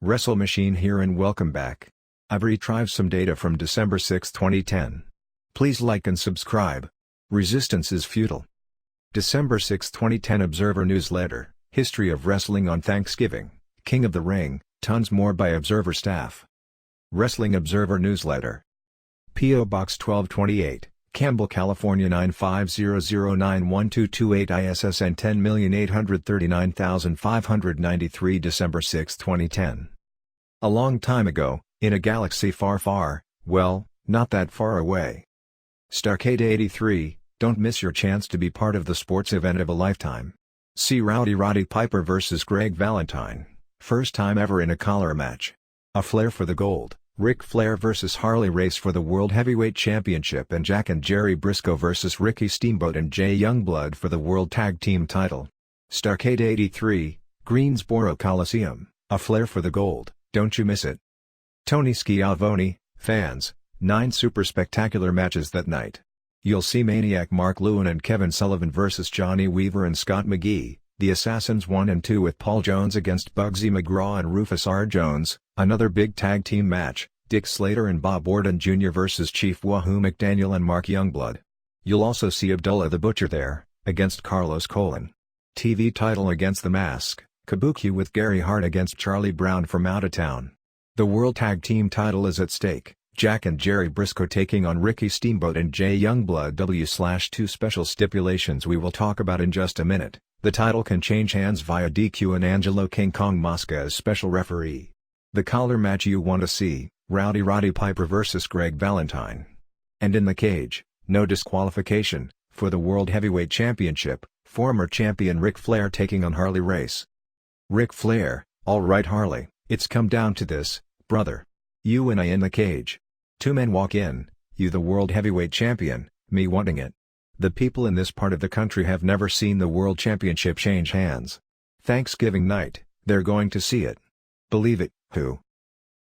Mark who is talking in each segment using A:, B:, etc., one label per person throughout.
A: Wrestle Machine here and welcome back. I've retrieved some data from December 6, 2010. Please like and subscribe. Resistance is futile. December 6, 2010 Observer Newsletter, History of Wrestling on Thanksgiving, King of the Ring, tons more by Observer staff. Wrestling Observer Newsletter. P.O. Box 1228, Campbell, California 950091228 ISSN 10,839,593 December 6, 2010. A long time ago, in a galaxy far far, well, not that far away. Starcade 83, don't miss your chance to be part of the sports event of a lifetime. See Roddy Piper vs. Greg Valentine, first time ever in a collar match. A Flair for the gold, Ric Flair vs. Harley Race for the World Heavyweight Championship, and Jack and Jerry Briscoe vs. Ricky Steamboat and Jay Youngblood for the World Tag Team title. Starcade 83, Greensboro Coliseum, A Flair for the gold, don't you miss it. Tony Schiavone, fans, 9 super spectacular matches that night. You'll see Maniac Mark Lewin and Kevin Sullivan vs. Johnny Weaver and Scott McGee, The Assassins 1 and 2 with Paul Jones against Bugsy McGraw and Rufus R. Jones, another big tag team match, Dick Slater and Bob Orton Jr. vs. Chief Wahoo McDaniel and Mark Youngblood. You'll also see Abdullah the Butcher there, against Carlos Colon. TV title against The Mask, Kabuki with Gary Hart against Charlie Brown from Out of Town. The World Tag Team title is at stake, Jack and Jerry Briscoe taking on Ricky Steamboat and Jay Youngblood. W/2 special stipulations we will talk about in just a minute. The title can change hands via DQ and Angelo King Kong Mosca as special referee. The collar match you want to see, Roddy Piper vs. Greg Valentine. And in the cage, no disqualification, for the World Heavyweight Championship, former champion Ric Flair taking on Harley Race. Ric Flair, alright Harley, it's come down to this, brother. You and I in the cage. 2 men walk in, you the World Heavyweight Champion, me wanting it. The people in this part of the country have never seen the World Championship change hands. Thanksgiving night, they're going to see it. Believe it, who?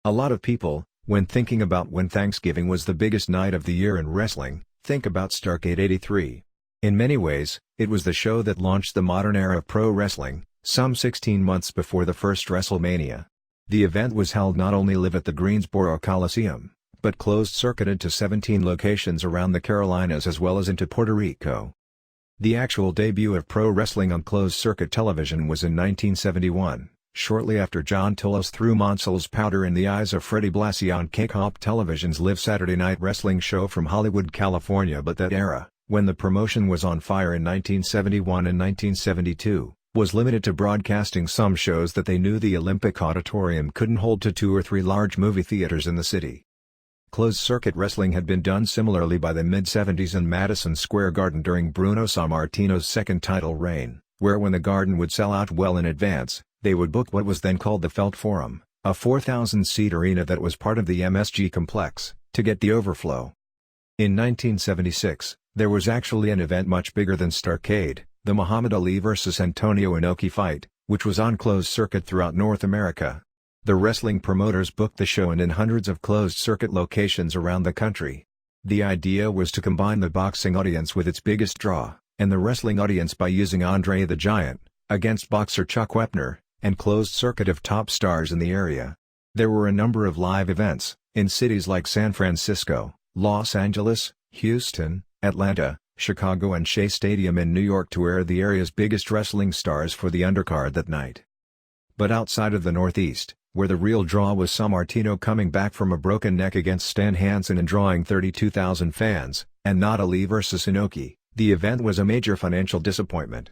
A: A lot of people, when thinking about when Thanksgiving was the biggest night of the year in wrestling, think about Starcade 83. In many ways, it was the show that launched the modern era of pro wrestling, some 16 months before the first WrestleMania. The event was held not only live at the Greensboro Coliseum, but closed-circuited to 17 locations around the Carolinas as well as into Puerto Rico. The actual debut of pro wrestling on closed-circuit television was in 1971, shortly after John Tullos threw Monsol's powder in the eyes of Freddie Blassie on K-Hop Television's live Saturday Night Wrestling show from Hollywood, California. But that era, when the promotion was on fire in 1971 and 1972, was limited to broadcasting some shows that they knew the Olympic Auditorium couldn't hold to 2 or 3 large movie theaters in the city. Closed-circuit wrestling had been done similarly by the mid-70s in Madison Square Garden during Bruno Sammartino's second title reign, where when the Garden would sell out well in advance, they would book what was then called the Felt Forum, a 4,000-seat arena that was part of the MSG complex, to get the overflow. In 1976, there was actually an event much bigger than Starcade, the Muhammad Ali vs. Antonio Inoki fight, which was on closed circuit throughout North America. The wrestling promoters booked the show and in hundreds of closed-circuit locations around the country. The idea was to combine the boxing audience with its biggest draw, and the wrestling audience by using Andre the Giant, against boxer Chuck Wepner, and closed-circuit of top stars in the area. There were a number of live events, in cities like San Francisco, Los Angeles, Houston, Atlanta, Chicago and Shea Stadium in New York to air the area's biggest wrestling stars for the undercard that night. But outside of the Northeast, where the real draw was Sammartino coming back from a broken neck against Stan Hansen and drawing 32,000 fans, and not Ali vs. Inoki, the event was a major financial disappointment.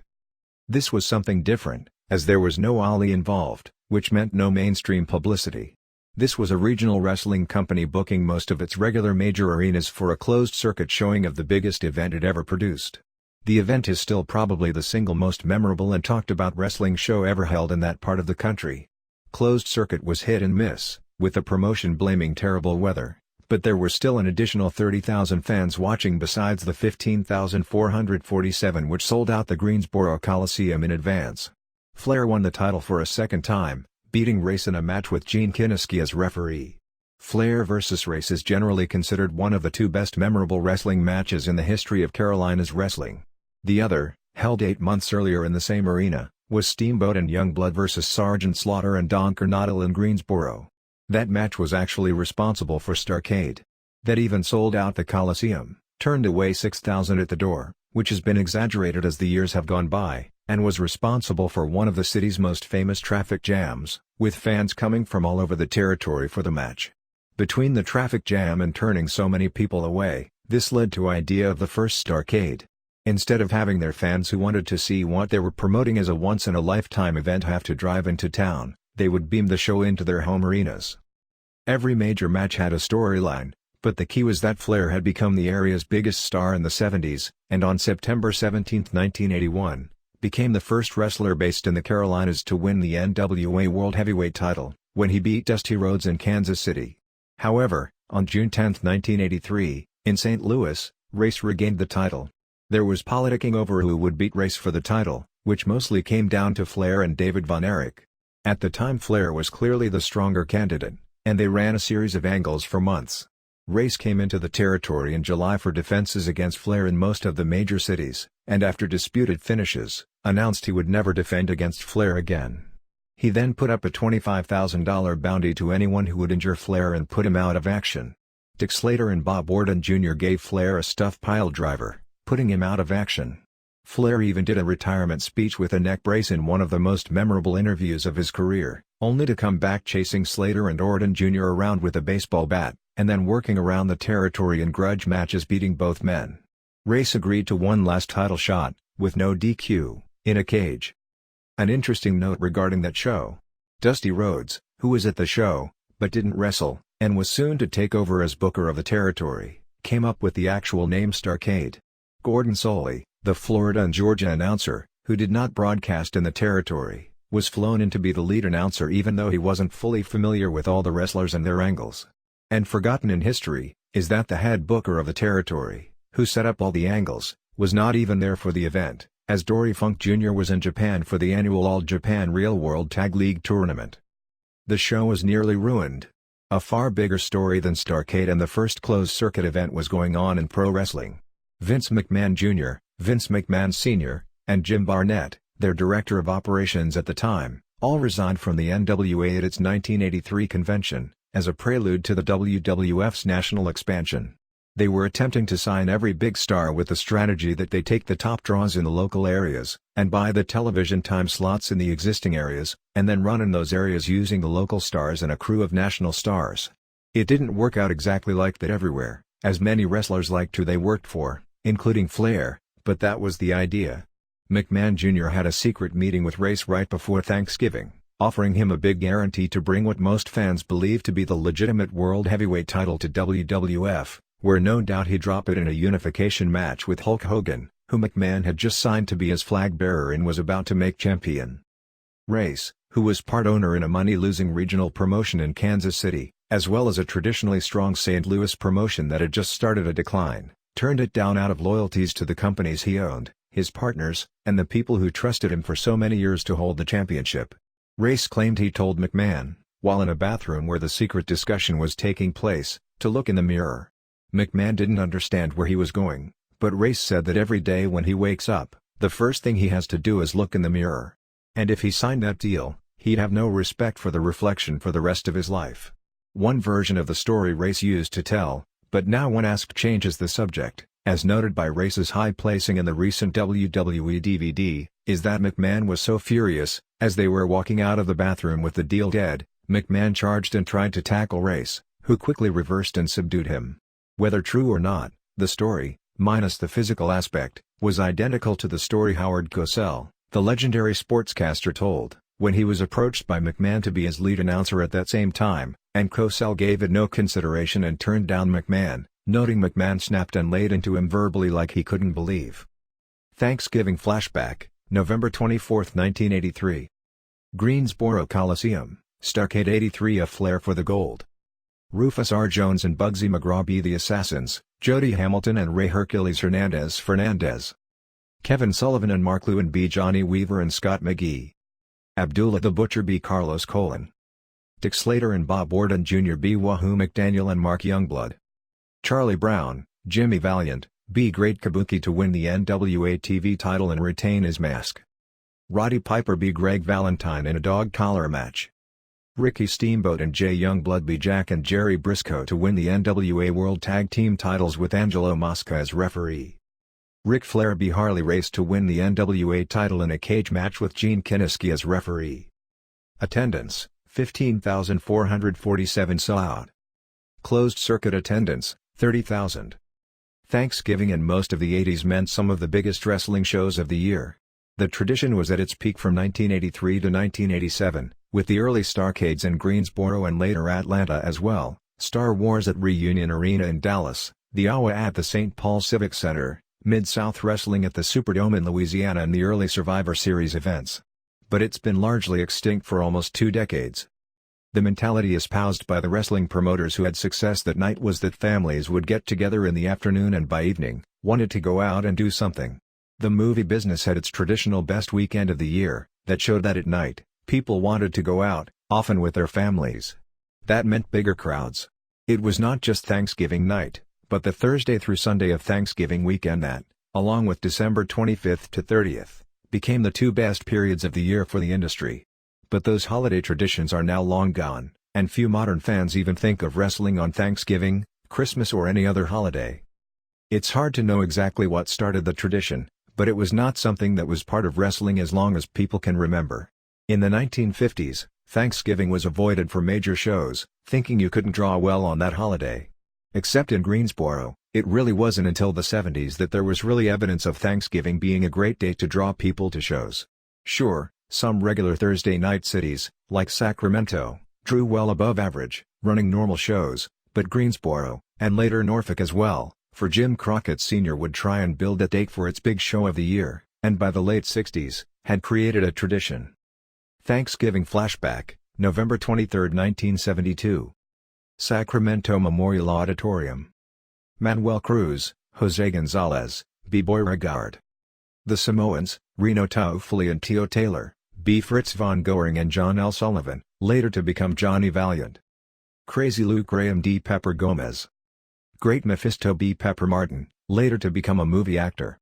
A: This was something different, as there was no Ali involved, which meant no mainstream publicity. This was a regional wrestling company booking most of its regular major arenas for a closed-circuit showing of the biggest event it ever produced. The event is still probably the single most memorable and talked about wrestling show ever held in that part of the country. Closed circuit was hit and miss, with the promotion blaming terrible weather, but there were still an additional 30,000 fans watching besides the 15,447 which sold out the Greensboro Coliseum in advance. Flair won the title for a second time, beating Race in a match with Gene Kiniski as referee. Flair vs. Race is generally considered one of the 2 best memorable wrestling matches in the history of Carolina's wrestling. The other, held 8 months earlier in the same arena, was Steamboat and Youngblood vs Sergeant Slaughter and Don Coronado in Greensboro. That match was actually responsible for Starrcade. That even sold out the Coliseum, turned away 6,000 at the door, which has been exaggerated as the years have gone by, and was responsible for one of the city's most famous traffic jams, with fans coming from all over the territory for the match. Between the traffic jam and turning so many people away, this led to idea of the first Starrcade. Instead of having their fans who wanted to see what they were promoting as a once-in-a-lifetime event have to drive into town, they would beam the show into their home arenas. Every major match had a storyline, but the key was that Flair had become the area's biggest star in the 70s, and on September 17, 1981, became the first wrestler based in the Carolinas to win the NWA World Heavyweight title, when he beat Dusty Rhodes in Kansas City. However, on June 10, 1983, in St. Louis, Race regained the title. There was politicking over who would beat Race for the title, which mostly came down to Flair and David Von Erich. At the time Flair was clearly the stronger candidate, and they ran a series of angles for months. Race came into the territory in July for defenses against Flair in most of the major cities, and after disputed finishes, announced he would never defend against Flair again. He then put up a $25,000 bounty to anyone who would injure Flair and put him out of action. Dick Slater and Bob Orton Jr. gave Flair a stuffed piledriver, putting him out of action. Flair even did a retirement speech with a neck brace in one of the most memorable interviews of his career, only to come back chasing Slater and Orton Jr. around with a baseball bat, and then working around the territory in grudge matches beating both men. Race agreed to one last title shot, with no DQ, in a cage. An interesting note regarding that show. Dusty Rhodes, who was at the show, but didn't wrestle, and was soon to take over as booker of the territory, came up with the actual name Starrcade. Gordon Solie, the Florida and Georgia announcer, who did not broadcast in the territory, was flown in to be the lead announcer even though he wasn't fully familiar with all the wrestlers and their angles. And forgotten in history, is that the head booker of the territory, who set up all the angles, was not even there for the event, as Dory Funk Jr. was in Japan for the annual All Japan Real World Tag League Tournament. The show was nearly ruined. A far bigger story than Starrcade and the first closed-circuit event was going on in pro wrestling. Vince McMahon Jr., Vince McMahon Sr., and Jim Barnett, their director of operations at the time, all resigned from the NWA at its 1983 convention, as a prelude to the WWF's national expansion. They were attempting to sign every big star with the strategy that they take the top draws in the local areas, and buy the television time slots in the existing areas, and then run in those areas using the local stars and a crew of national stars. It didn't work out exactly like that everywhere, as many wrestlers liked who they worked for, including Flair, but that was the idea. McMahon Jr. had a secret meeting with Race right before Thanksgiving, offering him a big guarantee to bring what most fans believed to be the legitimate World Heavyweight title to WWF, where no doubt he'd drop it in a unification match with Hulk Hogan, who McMahon had just signed to be his flag bearer and was about to make champion. Race, who was part owner in a money-losing regional promotion in Kansas City, as well as a traditionally strong St. Louis promotion that had just started a decline, turned it down out of loyalties to the companies he owned, his partners, and the people who trusted him for so many years to hold the championship. Race claimed he told McMahon, while in a bathroom where the secret discussion was taking place, to look in the mirror. McMahon didn't understand where he was going, but Race said that every day when he wakes up, the first thing he has to do is look in the mirror. And if he signed that deal, he'd have no respect for the reflection for the rest of his life. One version of the story Race used to tell, but now when asked changes the subject, as noted by Race's high placing in the recent WWE DVD, is that McMahon was so furious, as they were walking out of the bathroom with the deal dead, McMahon charged and tried to tackle Race, who quickly reversed and subdued him. Whether true or not, the story, minus the physical aspect, was identical to the story Howard Cosell, the legendary sportscaster told, when he was approached by McMahon to be his lead announcer at that same time, and Cosell gave it no consideration and turned down McMahon, noting McMahon snapped and laid into him verbally like he couldn't believe. Thanksgiving flashback, November 24, 1983. Greensboro Coliseum, Starrcade 83. A Flair for the Gold. Rufus R. Jones and Bugsy McGraw be the assassins, Jody Hamilton and Ray Hercules Fernandez. Kevin Sullivan and Mark Lewin be Johnny Weaver and Scott McGee. Abdullah the Butcher be Carlos Colon. Dick Slater and Bob Orton Jr. be Wahoo McDaniel and Mark Youngblood. Charlie Brown, Jimmy Valiant, be Great Kabuki to win the NWA TV title and retain his mask. Roddy Piper v. Greg Valentine in a dog collar match. Ricky Steamboat and Jay Youngblood v. Jack and Jerry Briscoe to win the NWA World Tag Team titles with Angelo Mosca as referee. Ric Flair v. Harley Race to win the NWA title in a cage match with Gene Kiniski as referee. Attendance, 15,447 sellout. Closed circuit attendance, 30,000. Thanksgiving in most of the 80s meant some of the biggest wrestling shows of the year. The tradition was at its peak from 1983 to 1987, with the early Starrcades in Greensboro and later Atlanta as well, Star Wars at Reunion Arena in Dallas, the AWA at the St. Paul Civic Center, Mid-South Wrestling at the Superdome in Louisiana and the early Survivor Series events. But it's been largely extinct for almost 2 decades. The mentality espoused by the wrestling promoters who had success that night was that families would get together in the afternoon and by evening, wanted to go out and do something. The movie business had its traditional best weekend of the year, that showed that at night, people wanted to go out, often with their families. That meant bigger crowds. It was not just Thanksgiving night, but the Thursday through Sunday of Thanksgiving weekend that, along with December 25th to 30th, became the 2 best periods of the year for the industry. But those holiday traditions are now long gone, and few modern fans even think of wrestling on Thanksgiving, Christmas or any other holiday. It's hard to know exactly what started the tradition, but it was not something that was part of wrestling as long as people can remember. In the 1950s, Thanksgiving was avoided for major shows, thinking you couldn't draw well on that holiday. Except in Greensboro, it really wasn't until the 70s that there was really evidence of Thanksgiving being a great day to draw people to shows. Sure, some regular Thursday night cities, like Sacramento, drew well above average, running normal shows, but Greensboro, and later Norfolk as well, for Jim Crockett Sr. would try and build a date for its big show of the year, and by the late 60s, had created a tradition. Thanksgiving Flashback, November 23, 1972. Sacramento Memorial Auditorium. Manuel Cruz, Jose Gonzalez, B-Boy Regard. The Samoans, Reno Toffoli and Tio Taylor, B. Fritz von Goering and John L. Sullivan, later to become Johnny Valiant. Crazy Luke Graham D. Pepper Gomez. Great Mephisto B. Pepper Martin, later to become a movie actor.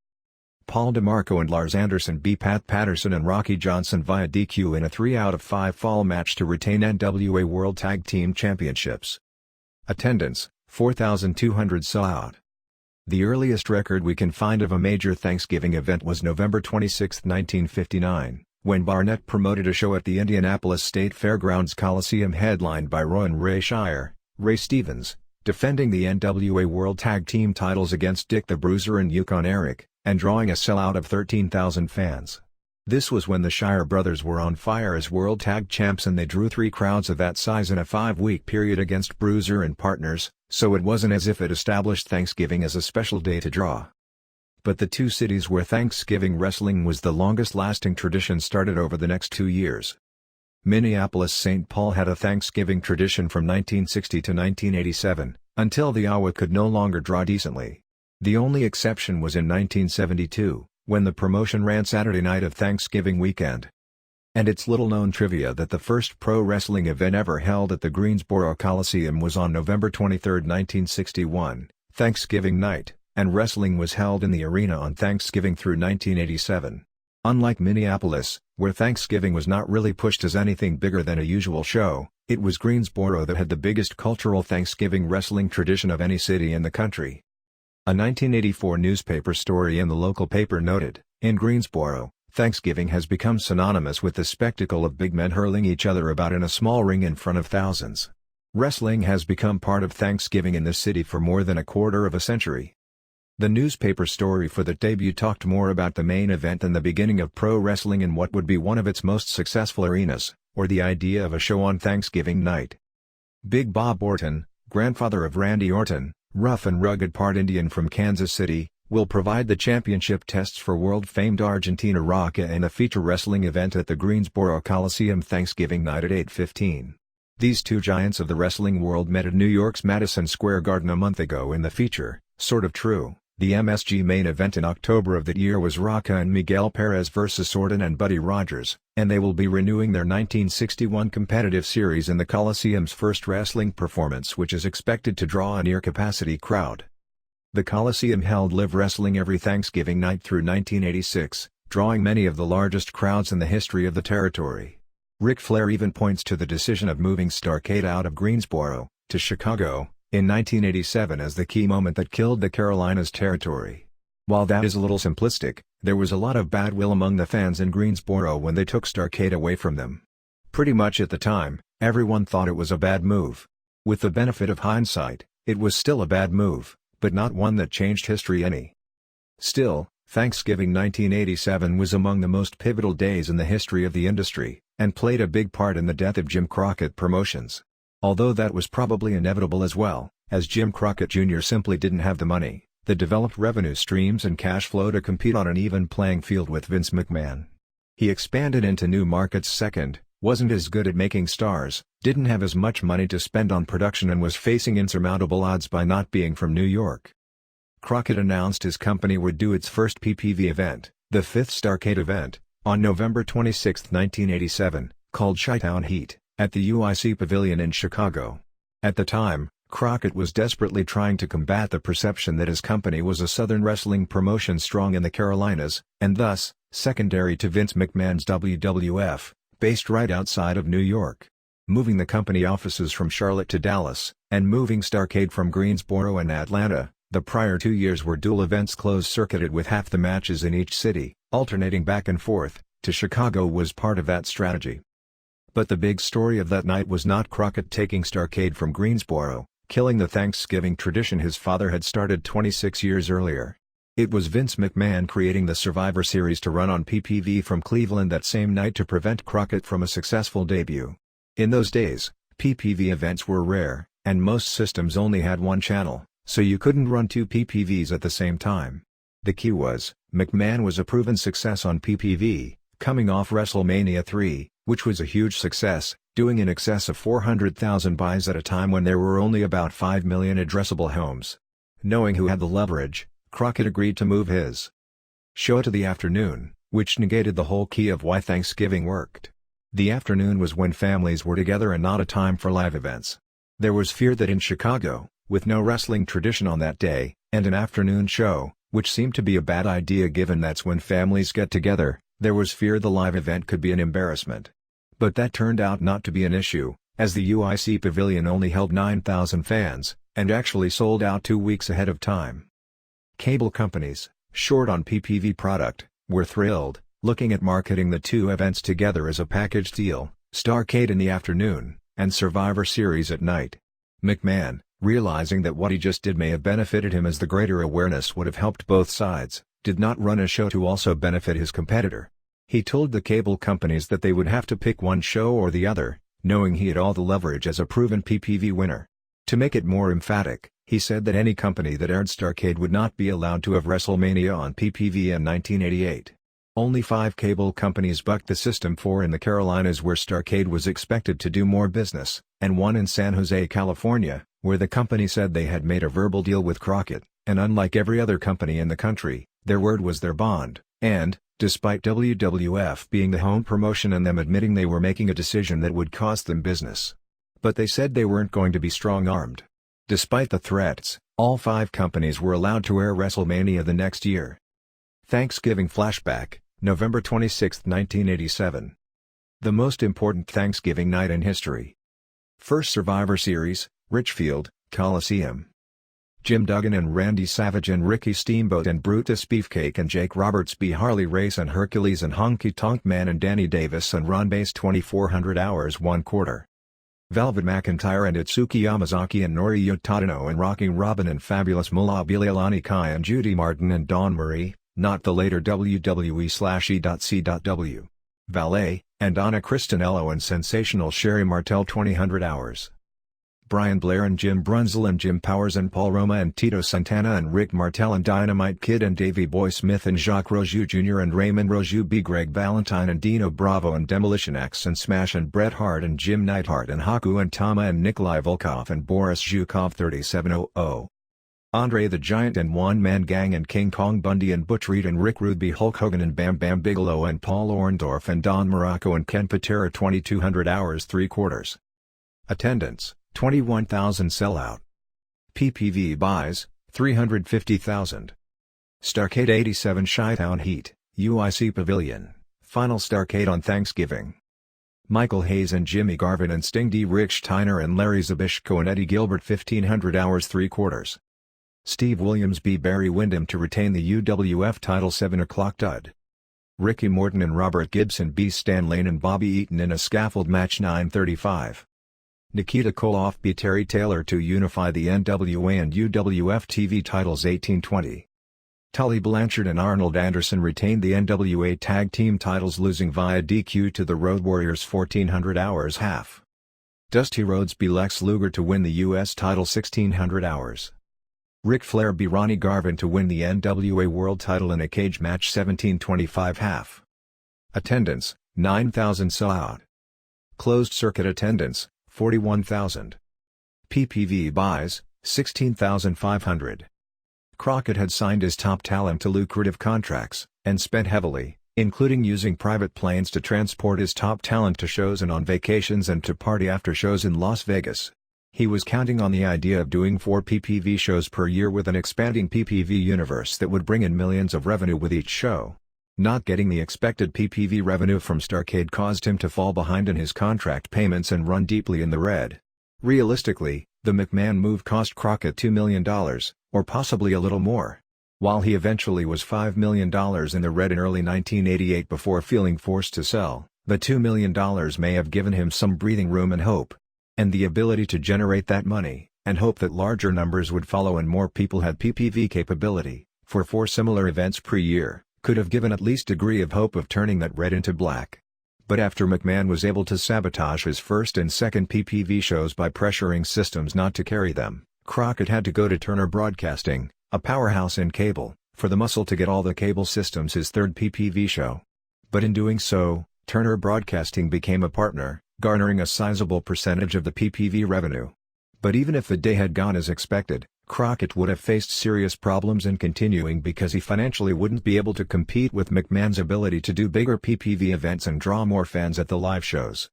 A: Paul DeMarco and Lars Anderson B. Pat Patterson and Rocky Johnson via DQ in a 3 out of 5 fall match to retain NWA World Tag Team Championships. Attendance, 4,200 sellout. The earliest record we can find of a major Thanksgiving event was November 26, 1959, when Barnett promoted a show at the Indianapolis State Fairgrounds Coliseum headlined by Roy and Ray Shire, Ray Stevens, defending the NWA World Tag Team titles against Dick the Bruiser and Yukon Eric, and drawing a sellout of 13,000 fans. This was when the Shire brothers were on fire as World Tag Champs and they drew 3 crowds of that size in a 5-week period against Bruiser and partners, so it wasn't as if it established Thanksgiving as a special day to draw. But the 2 cities where Thanksgiving wrestling was the longest-lasting tradition started over the next 2 years. Minneapolis-St. Paul had a Thanksgiving tradition from 1960 to 1987, until the AWA could no longer draw decently. The only exception was in 1972, when the promotion ran Saturday night of Thanksgiving weekend. And it's little-known trivia that the first pro wrestling event ever held at the Greensboro Coliseum was on November 23, 1961, Thanksgiving night, and wrestling was held in the arena on Thanksgiving through 1987. Unlike Minneapolis, where Thanksgiving was not really pushed as anything bigger than a usual show, it was Greensboro that had the biggest cultural Thanksgiving wrestling tradition of any city in the country. A 1984 newspaper story in the local paper noted, in Greensboro, Thanksgiving has become synonymous with the spectacle of big men hurling each other about in a small ring in front of thousands. Wrestling has become part of Thanksgiving in this city for more than a quarter of a century. The newspaper story for that debut talked more about the main event than the beginning of pro wrestling in what would be one of its most successful arenas, or the idea of a show on Thanksgiving night. Big Bob Orton, grandfather of Randy Orton, rough and rugged part Indian from Kansas City, will provide the championship tests for world-famed Argentina Rocca in a feature wrestling event at the Greensboro Coliseum Thanksgiving night at 8:15. These 2 giants of the wrestling world met at New York's Madison Square Garden a month ago in the feature, Sort of True. The MSG main event in October of that year was Rocca and Miguel Perez vs. Orton and Buddy Rogers, and they will be renewing their 1961 competitive series in the Coliseum's first wrestling performance, which is expected to draw a near-capacity crowd. The Coliseum held live wrestling every Thanksgiving night through 1986, drawing many of the largest crowds in the history of the territory. Ric Flair even points to the decision of moving Starrcade out of Greensboro to Chicago in 1987 as the key moment that killed the Carolinas territory. While that is a little simplistic, there was a lot of bad will among the fans in Greensboro when they took Starrcade away from them. Pretty much at the time, everyone thought it was a bad move. With the benefit of hindsight, it was still a bad move, but not one that changed history any. Still, Thanksgiving 1987 was among the most pivotal days in the history of the industry, and played a big part in the death of Jim Crockett Promotions. Although that was probably inevitable as well, as Jim Crockett Jr. simply didn't have the money, the developed revenue streams and cash flow to compete on an even playing field with Vince McMahon. He expanded into new markets second, wasn't as good at making stars, didn't have as much money to spend on production and was facing insurmountable odds by not being from New York. Crockett announced his company would do its first PPV event, the 5th Starrcade event, on November 26, 1987, called Chi-Town Heat, at the UIC Pavilion in Chicago. At the time, Crockett was desperately trying to combat the perception that his company was a Southern wrestling promotion strong in the Carolinas, and thus, secondary to Vince McMahon's WWF, based right outside of New York. Moving the company offices from Charlotte to Dallas, and moving Starrcade from Greensboro and Atlanta, the prior 2 years were dual events closed-circuited with half the matches in each city, alternating back and forth, to Chicago was part of that strategy. But the big story of that night was not Crockett taking Starrcade from Greensboro, killing the Thanksgiving tradition his father had started 26 years earlier. It was Vince McMahon creating the Survivor Series to run on PPV from Cleveland that same night to prevent Crockett from a successful debut. In those days, PPV events were rare, and most systems only had one channel, so you couldn't run two PPVs at the same time. The key was, McMahon was a proven success on PPV, coming off WrestleMania 3, which was a huge success, doing in excess of 400,000 buys at a time when there were only about 5 million addressable homes. Knowing who had the leverage, Crockett agreed to move his show to the afternoon, which negated the whole key of why Thanksgiving worked. The afternoon was when families were together and not a time for live events. There was fear that in Chicago, with no wrestling tradition on that day, and an afternoon show, which seemed to be a bad idea given that's when families get together, there was fear the live event could be an embarrassment. But that turned out not to be an issue, as the UIC Pavilion only held 9,000 fans, and actually sold out 2 weeks ahead of time. Cable companies, short on PPV product, were thrilled, looking at marketing the two events together as a package deal, Starrcade in the afternoon, and Survivor Series at night. McMahon, realizing that what he just did may have benefited him as the greater awareness would have helped both sides, did not run a show to also benefit his competitor. He told the cable companies that they would have to pick one show or the other, knowing he had all the leverage as a proven PPV winner. To make it more emphatic, he said that any company that aired Starrcade would not be allowed to have WrestleMania on PPV in 1988. Only 5 cable companies bucked the system, 4 in the Carolinas where Starrcade was expected to do more business, and 1 in San Jose, California, where the company said they had made a verbal deal with Crockett, and unlike every other company in the country, their word was their bond, and, despite WWF being the home promotion and them admitting they were making a decision that would cost them business. But they said they weren't going to be strong-armed. Despite the threats, all 5 companies were allowed to air WrestleMania the next year. Thanksgiving flashback, November 26, 1987. The most important Thanksgiving night in history. First Survivor Series, Richfield, Coliseum. Jim Duggan and Randy Savage and Ricky Steamboat and Brutus Beefcake and Jake Roberts B. Harley Race and Hercules and Honky Tonk Man and Danny Davis and Ron Bass 2400 hours 1/4. Velvet McIntyre and Itsuki Yamazaki and Nori Yotadano and Rocking Robin and Fabulous Moolah Bilalani Kai and Judy Martin and Dawn Marie, not the later WWE/E.C.W. Valet, and Anna Cristinello and Sensational Sherry Martel 2000 hours. Brian Blair and Jim Brunzel and Jim Powers and Paul Roma and Tito Santana and Rick Martel and Dynamite Kid and Davey Boy Smith and Jacques Rougeau Jr. and Raymond Rougeau B. Greg Valentine and Dino Bravo and Demolition Axe and Smash and Bret Hart and Jim Neidhart and Haku and Tama and Nikolai Volkov and Boris Zhukov 3700. Andre the Giant and One Man Gang and King Kong Bundy and Butch Reed and Rick Rude B. Hulk Hogan and Bam Bam Bigelow and Paul Orndorff and Don Morocco and Ken Patera 2200 hours 3/4. Attendance, 21,000 sellout. PPV buys, 350,000. Starrcade 87 Chi-Town Heat, UIC Pavilion, Final Starrcade on Thanksgiving. Michael Hayes and Jimmy Garvin and Sting D. Rick Steiner and Larry Zbyszko and Eddie Gilbert 1500 hours 3/4. Steve Williams B. Barry Windham to retain the UWF title 7 o'clock dud. Ricky Morton and Robert Gibson B. Stan Lane and Bobby Eaton in a scaffold match 9:35. Nikita Koloff B. Terry Taylor to unify the NWA and UWF TV titles 18-20. Tully Blanchard and Arnold Anderson retained the NWA Tag Team titles losing via DQ to the Road Warriors 1400 hours half. Dusty Rhodes B. Lex Luger to win the US title 1600 hours. Ric Flair B. Ronnie Garvin to win the NWA World title in a cage match 17:25 half. Attendance, 9,000 sold. Closed circuit attendance, 41,000. PPV buys, 16,500. Crockett had signed his top talent to lucrative contracts, and spent heavily, including using private planes to transport his top talent to shows and on vacations and to party after shows in Las Vegas. He was counting on the idea of doing 4 PPV shows per year with an expanding PPV universe that would bring in millions of revenue with each show. Not getting the expected PPV revenue from Starrcade caused him to fall behind in his contract payments and run deeply in the red. Realistically, the McMahon move cost Crockett $2 million, or possibly a little more. While he eventually was $5 million in the red in early 1988 before feeling forced to sell, the $2 million may have given him some breathing room and hope. And the ability to generate that money, and hope that larger numbers would follow and more people had PPV capability, for 4 similar events per year, could have given at least degree of hope of turning that red into black. But after McMahon was able to sabotage his first and second PPV shows by pressuring systems not to carry them, Crockett had to go to Turner Broadcasting, a powerhouse in cable, for the muscle to get all the cable systems his third PPV show. But in doing so, Turner Broadcasting became a partner, garnering a sizable percentage of the PPV revenue. But even if the day had gone as expected, Crockett would have faced serious problems in continuing because he financially wouldn't be able to compete with McMahon's ability to do bigger PPV events and draw more fans at the live shows.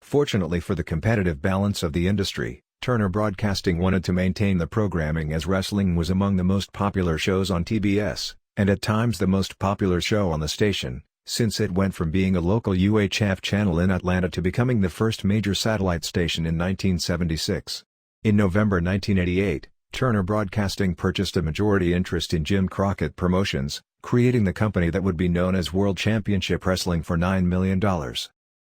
A: Fortunately for the competitive balance of the industry, Turner Broadcasting wanted to maintain the programming as wrestling was among the most popular shows on TBS, and at times the most popular show on the station, since it went from being a local UHF channel in Atlanta to becoming the first major satellite station in 1976. In November 1988, Turner Broadcasting purchased a majority interest in Jim Crockett Promotions, creating the company that would be known as World Championship Wrestling for $9 million.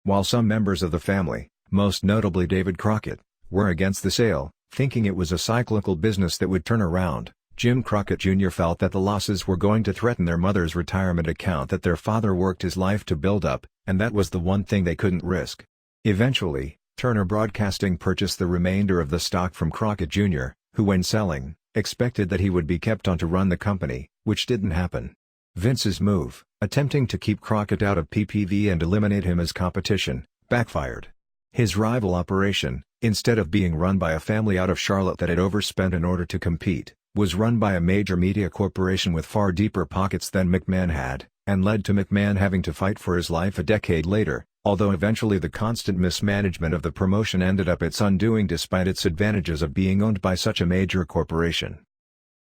A: While some members of the family, most notably David Crockett, were against the sale, thinking it was a cyclical business that would turn around, Jim Crockett Jr. felt that the losses were going to threaten their mother's retirement account that their father worked his life to build up, and that was the one thing they couldn't risk. Eventually, Turner Broadcasting purchased the remainder of the stock from Crockett Jr., who when selling, expected that he would be kept on to run the company, which didn't happen. Vince's move, attempting to keep Crockett out of PPV and eliminate him as competition, backfired. His rival operation, instead of being run by a family out of Charlotte that had overspent in order to compete, was run by a major media corporation with far deeper pockets than McMahon had, and led to McMahon having to fight for his life a decade later, although eventually the constant mismanagement of the promotion ended up its undoing despite its advantages of being owned by such a major corporation.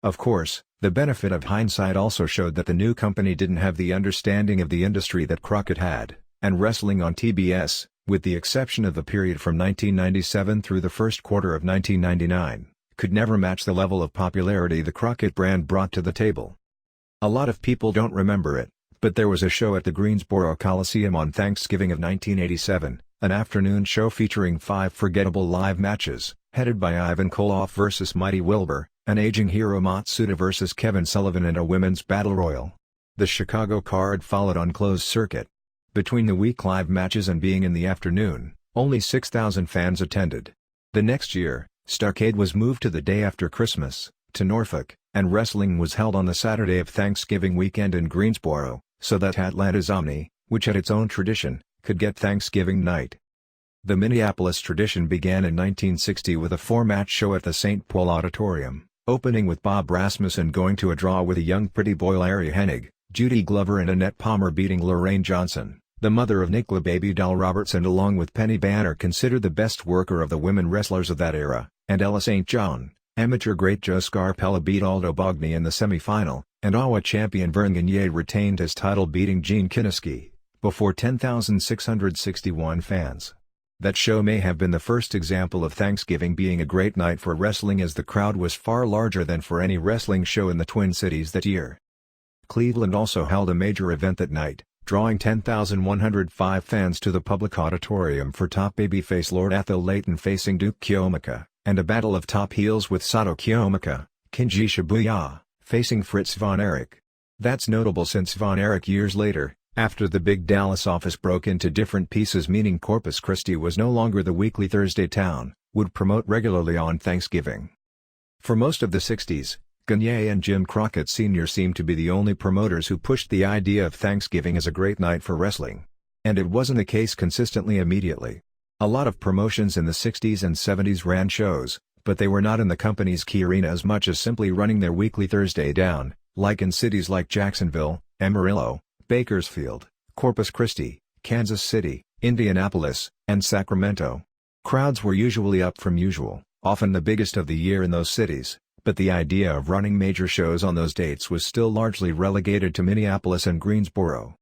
A: Of course, the benefit of hindsight also showed that the new company didn't have the understanding of the industry that Crockett had, and wrestling on TBS, with the exception of the period from 1997 through the first quarter of 1999, could never match the level of popularity the Crockett brand brought to the table. A lot of people don't remember it, but there was a show at the Greensboro Coliseum on Thanksgiving of 1987, an afternoon show featuring 5 forgettable live matches, headed by Ivan Koloff vs. Mighty Wilbur, an aging Hiro Matsuda vs. Kevin Sullivan and a women's battle royal. The Chicago card followed on closed circuit. Between the week live matches and being in the afternoon, only 6,000 fans attended. The next year, Starrcade was moved to the day after Christmas, to Norfolk, and wrestling was held on the Saturday of Thanksgiving weekend in Greensboro, so that Atlanta's Omni, which had its own tradition, could get Thanksgiving night. The Minneapolis tradition began in 1960 with a 4-match show at the St. Paul Auditorium, opening with Bob Rasmussen going to a draw with a young pretty boy Larry Hennig, Judy Glover and Annette Palmer beating Lorraine Johnson, the mother of Nicola Baby Doll Roberts, and along with Penny Banner considered the best worker of the women wrestlers of that era, and Ella St. John, Amateur great Joe Scarpella beat Aldo Bogni in the semi-final, and Awa champion Vern Gagne retained his title beating Gene Kiniski, before 10,661 fans. That show may have been the first example of Thanksgiving being a great night for wrestling, as the crowd was far larger than for any wrestling show in the Twin Cities that year. Cleveland also held a major event that night, drawing 10,105 fans to the public auditorium for top babyface Lord Athol Layton facing Duke Kiyomika, and a battle of top heels with Sato Kiyomika, Kinji Shibuya, facing Fritz von Erich. That's notable since Von Erich years later, after the big Dallas office broke into different pieces meaning Corpus Christi was no longer the weekly Thursday town, would promote regularly on Thanksgiving. For most of the 60s, Gagne and Jim Crockett Sr. seemed to be the only promoters who pushed the idea of Thanksgiving as a great night for wrestling. And it wasn't the case consistently immediately. A lot of promotions in the 60s and 70s ran shows, but they were not in the company's key arena as much as simply running their weekly Thursday down, like in cities like Jacksonville, Amarillo, Bakersfield, Corpus Christi, Kansas City, Indianapolis, and Sacramento. Crowds were usually up from usual, often the biggest of the year in those cities, but the idea of running major shows on those dates was still largely relegated to Minneapolis and Greensboro.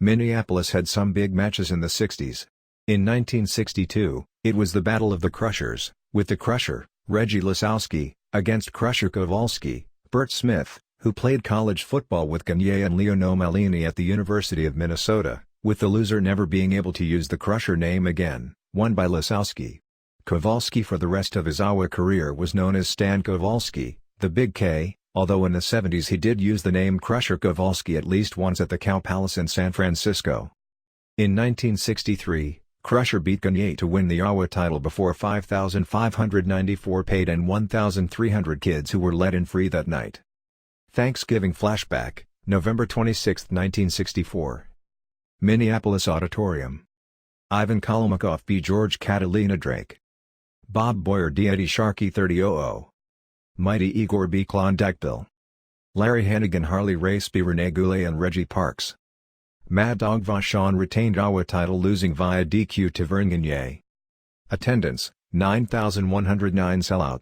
A: Minneapolis had some big matches in the 60s. In 1962, it was the Battle of the Crushers, with the Crusher, Reggie Lasowski, against Crusher Kowalski, Bert Smith, who played college football with Gagne and Leo Nomalini at the University of Minnesota, with the loser never being able to use the Crusher name again, won by Lasowski. Kowalski for the rest of his Awa career was known as Stan Kowalski, the Big K, although in the 70s he did use the name Crusher Kowalski at least once at the Cow Palace in San Francisco. In 1963, Crusher beat Gagne to win the Awa title before 5,594 paid and 1,300 kids who were let in free that night. Thanksgiving flashback, November 26, 1964. Minneapolis Auditorium. Ivan Kolomakov v. George Catalina Drake. Bob Boyer d. Eddie Sharkey 30-00. Mighty Igor b. Klondike Bill. Larry Hannigan Harley Race b. Rene Goulet and Reggie Parks. Mad Dog Vachon retained Awa title losing via DQ to Vern Gagne. Attendance, 9,109 sellout.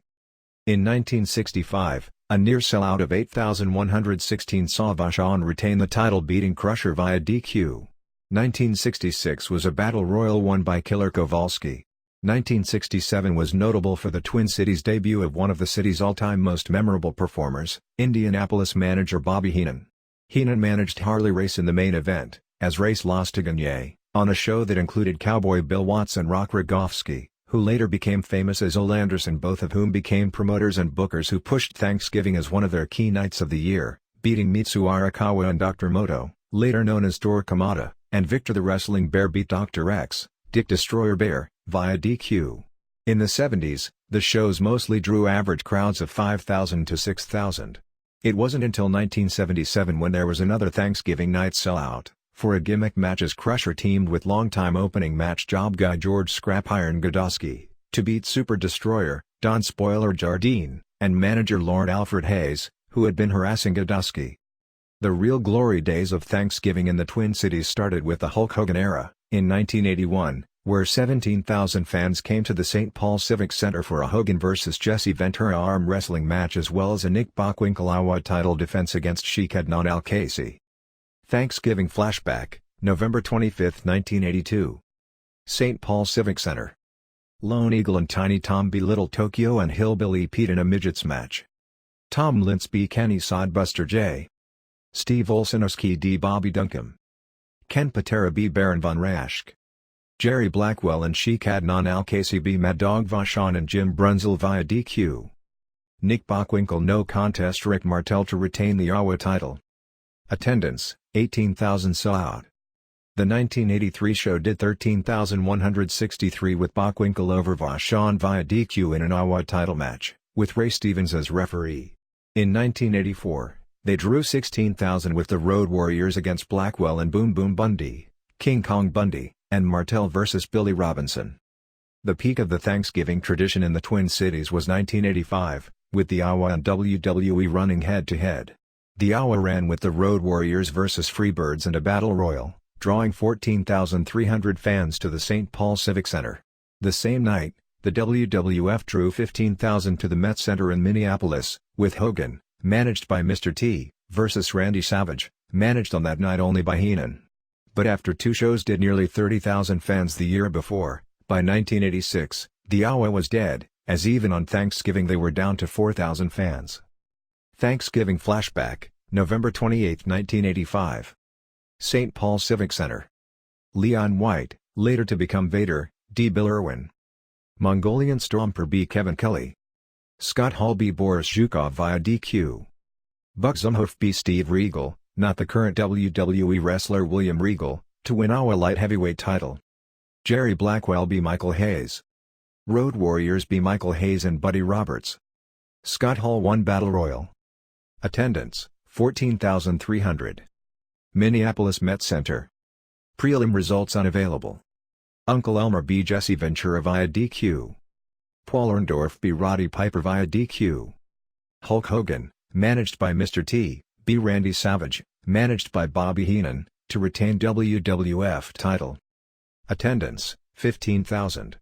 A: In 1965, a near sellout of 8,116 saw Vachon retain the title beating Crusher via DQ. 1966 was a battle royal won by Killer Kowalski. 1967 was notable for the Twin Cities debut of one of the city's all-time most memorable performers, Indianapolis manager Bobby Heenan. Heenan managed Harley Race in the main event, as Race lost to Gagne, on a show that included Cowboy Bill Watts and Rock Rogofsky, who later became famous as Ole Anderson, both of whom became promoters and bookers who pushed Thanksgiving as one of their key nights of the year, beating Mitsu Arakawa and Dr. Moto, later known as Dor Kamada, and Victor the Wrestling Bear beat Dr. X, Dick Destroyer Bear, via DQ. In the 70s, the shows mostly drew average crowds of 5,000 to 6,000. It wasn't until 1977 when there was another Thanksgiving night sellout, for a gimmick match as Crusher teamed with longtime opening match job guy George Scrap Iron Godosky, to beat Super Destroyer, Don Spoiler Jardine, and manager Lord Alfred Hayes, who had been harassing Godosky. The real glory days of Thanksgiving in the Twin Cities started with the Hulk Hogan era, in 1981, where 17,000 fans came to the St. Paul Civic Center for a Hogan vs. Jesse Ventura arm wrestling match as well as a Nick Bockwinkel Awa title defense against Sheik Adnan Al-Kaisi. Thanksgiving flashback, November 25, 1982. St. Paul Civic Center. Lone Eagle and Tiny Tom beat Little Tokyo and Hillbilly Pete in a midgets match. Tom Lintz beat Kenny Sodbuster J. Steve Olszewski d. Bobby Duncombe. Ken Patera b. Baron von Raschke. Jerry Blackwell and Sheik Adnan Al-Kaisi b. Mad Dog Vachon and Jim Brunzel via DQ. Nick Bockwinkel no contest Rick Martel to retain the Awa title. Attendance, 18,000 sellout. The 1983 show did 13,163 with Bockwinkel over Vachon via DQ in an Awa title match, with Ray Stevens as referee. In 1984, they drew 16,000 with the Road Warriors against Blackwell and Boom Boom Bundy, King Kong Bundy, and Martel vs. Billy Robinson. The peak of the Thanksgiving tradition in the Twin Cities was 1985, with the Awa and WWE running head-to-head. The Awa ran with the Road Warriors vs. Freebirds and a Battle Royal, drawing 14,300 fans to the St. Paul Civic Center. The same night, the WWF drew 15,000 to the Met Center in Minneapolis, with Hogan, managed by Mr. T, versus Randy Savage, managed on that night only by Heenan. But after 2 shows did nearly 30,000 fans the year before, by 1986, the Iowa was dead, as even on Thanksgiving they were down to 4,000 fans. Thanksgiving flashback, November 28, 1985. St. Paul Civic Center. Leon White, later to become Vader, D. Bill Irwin. Mongolian Stomper B. Kevin Kelly. Scott Hall B. Boris Zhukov via DQ. Buck Zumhofe B. Steve Regal, not the current WWE wrestler William Regal, to win Iowa Light Heavyweight title. Jerry Blackwell B. Michael Hayes. Road Warriors B. Michael Hayes and Buddy Roberts. Scott Hall won Battle Royal. Attendance, 14,300. Minneapolis Met Center. Prelim results unavailable. Uncle Elmer B. Jesse Ventura via DQ. Paul Orndorff B. Roddy Piper via DQ. Hulk Hogan, managed by Mr. T, B. Randy Savage, managed by Bobby Heenan, to retain WWF title. Attendance, 15,000.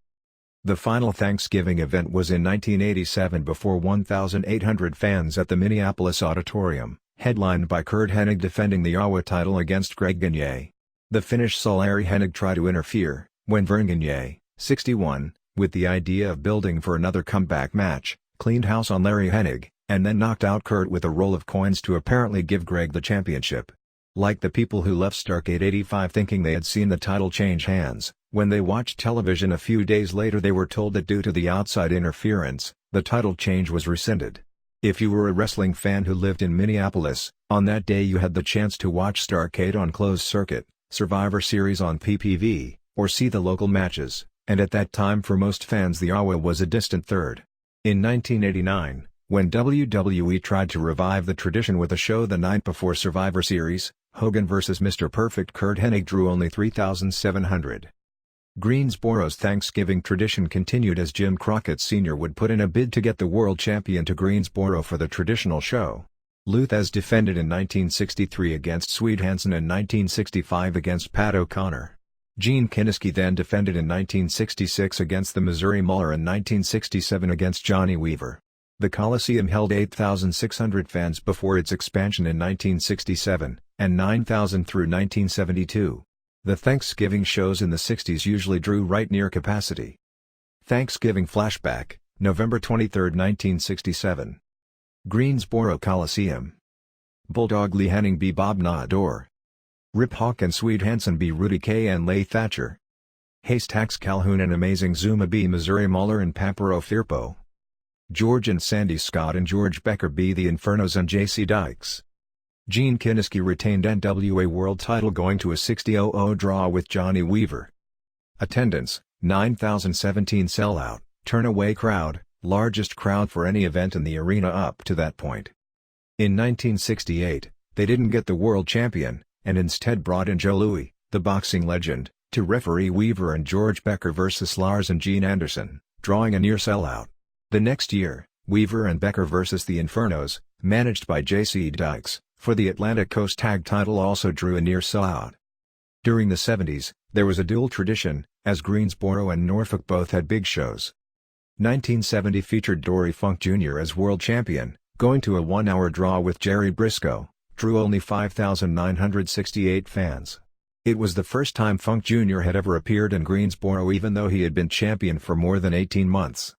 A: The final Thanksgiving event was in 1987 before 1,800 fans at the Minneapolis Auditorium, headlined by Curt Hennig defending the Iowa title against Greg Gagne. The Finnish saw Larry Hennig try to interfere, when Vern Gagne, 61, with the idea of building for another comeback match, cleaned house on Larry Hennig, and then knocked out Curt with a roll of coins to apparently give Greg the championship. Like the people who left Starrcade 85 thinking they had seen the title change hands, when they watched television a few days later they were told that due to the outside interference, the title change was rescinded. If you were a wrestling fan who lived in Minneapolis, on that day you had the chance to watch Starrcade on closed circuit, Survivor Series on PPV, or see the local matches, and at that time for most fans the Iowa was a distant third. In 1989, when WWE tried to revive the tradition with a show the night before Survivor Series, Hogan vs. Mr. Perfect Curt Hennig drew only 3,700. Greensboro's Thanksgiving tradition continued as Jim Crockett Sr. would put in a bid to get the world champion to Greensboro for the traditional show. Lou Thesz defended in 1963 against Swede Hansen and 1965 against Pat O'Connor. Gene Kiniski then defended in 1966 against the Missouri Mauler and 1967 against Johnny Weaver. The Coliseum held 8,600 fans before its expansion in 1967, and 9,000 through 1972. The Thanksgiving shows in the 60s usually drew right near capacity. Thanksgiving flashback, November 23, 1967. Greensboro Coliseum. Bulldog Lee Henning b. Bob Nador. Rip Hawk and Swede Hansen b. Rudy K. and Leigh Thatcher. Haystacks Calhoun and Amazing Zuma b. Missouri Mauler and Paparo Firpo. George and Sandy Scott and George Becker b. The Infernos and J.C. Dykes. Gene Kiniski retained NWA World title going to a 60-0 draw with Johnny Weaver. Attendance, 9,017 sellout, turn-away crowd, largest crowd for any event in the arena up to that point. In 1968, they didn't get the world champion, and instead brought in Joe Louis, the boxing legend, to referee Weaver and George Becker vs. Lars and Gene Anderson, drawing a near sellout. The next year, Weaver and Becker vs. the Infernos, managed by J.C. Dykes, for the Atlantic Coast Tag title also drew a near sellout. During the 70s, there was a dual tradition, as Greensboro and Norfolk both had big shows. 1970 featured Dory Funk Jr. as world champion, going to a 1-hour draw with Jerry Briscoe, drew only 5,968 fans. It was the first time Funk Jr. had ever appeared in Greensboro even though he had been champion for more than 18 months.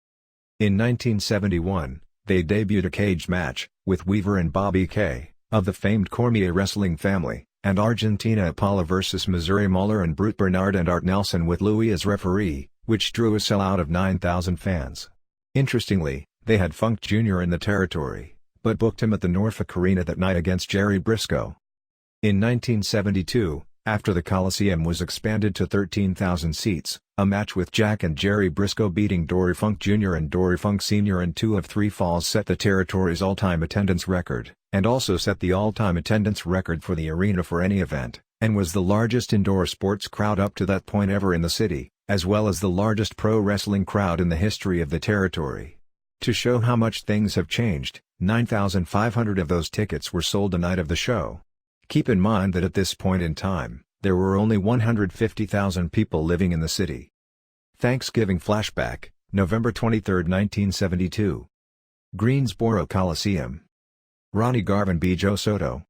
A: In 1971, they debuted a cage match, with Weaver and Bobby Kay, of the famed Cormier wrestling family, and Argentina Apollo vs. Missouri Mauler and Brute Bernard and Art Nelson with Louis as referee, which drew a sellout of 9,000 fans. Interestingly, they had Funk Jr. in the territory, but booked him at the Norfolk Arena that night against Jerry Briscoe. In 1972, after the Coliseum was expanded to 13,000 seats, a match with Jack and Jerry Briscoe beating Dory Funk Jr. and Dory Funk Sr. in 2 of 3 falls set the territory's all-time attendance record, and also set the all-time attendance record for the arena for any event, and was the largest indoor sports crowd up to that point ever in the city, as well as the largest pro wrestling crowd in the history of the territory. To show how much things have changed, 9,500 of those tickets were sold the night of the show. Keep in mind that at this point in time, there were only 150,000 people living in the city. Thanksgiving flashback, November 23, 1972. Greensboro Coliseum. Ronnie Garvin b. Joe Soto.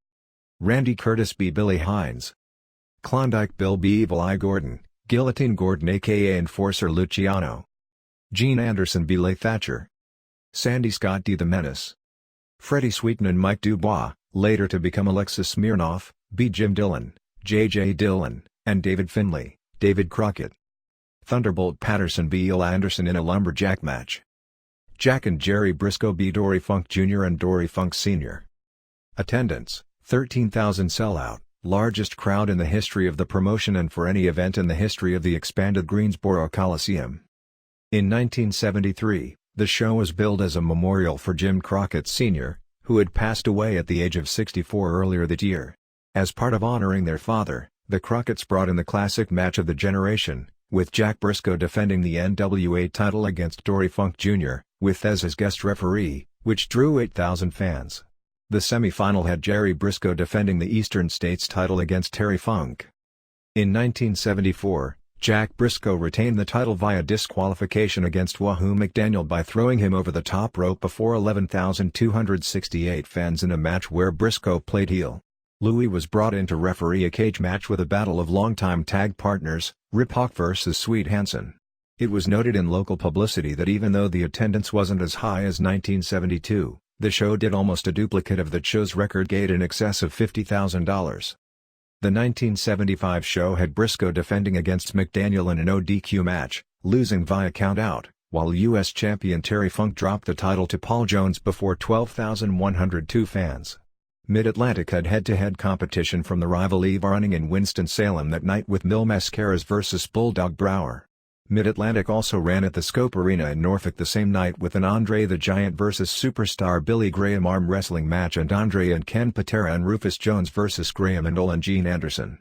A: Randy Curtis b. Billy Hines. Klondike Bill b. Evil Eye Gordon, Guillotine Gordon aka Enforcer Luciano. Gene Anderson b. Leigh Thatcher. Sandy Scott d. The Menace. Freddie Sweeten and Mike Dubois, later to become Alexis Smirnoff, b. Jim Dillon, J.J. Dillon, and David Finley, David Crockett. Thunderbolt Patterson b. Eel Anderson in a lumberjack match. Jack and Jerry Briscoe b. Dory Funk Jr. and Dory Funk Sr. Attendance, 13,000 sellout, largest crowd in the history of the promotion and for any event in the history of the expanded Greensboro Coliseum. In 1973, the show was billed as a memorial for Jim Crockett Sr., who had passed away at the age of 64 earlier that year. As part of honoring their father, the Crockett's brought in the classic match of the generation, with Jack Briscoe defending the NWA title against Dory Funk Jr., with Thez as guest referee, which drew 8,000 fans. The semi-final had Jerry Briscoe defending the Eastern States title against Terry Funk. In 1974, Jack Briscoe retained the title via disqualification against Wahoo McDaniel by throwing him over the top rope before 11,268 fans in a match where Briscoe played heel. Louis was brought in to referee a cage match with a battle of longtime tag partners, Rip Hawk vs. Sweet Hansen. It was noted in local publicity that even though the attendance wasn't as high as 1972, the show did almost a duplicate of the show's record gate in excess of $50,000. The 1975 show had Briscoe defending against McDaniel in an ODQ match, losing via countout, while U.S. champion Terry Funk dropped the title to Paul Jones before 12,102 fans. Mid-Atlantic had head-to-head competition from the rival Eve running in Winston-Salem that night with Mil Mascaras vs. Bulldog Brower. Mid-Atlantic also ran at the Scope Arena in Norfolk the same night with an Andre the Giant vs. Superstar Billy Graham arm wrestling match and Andre and Ken Patera and Rufus Jones vs. Graham and Ole and Gene Anderson.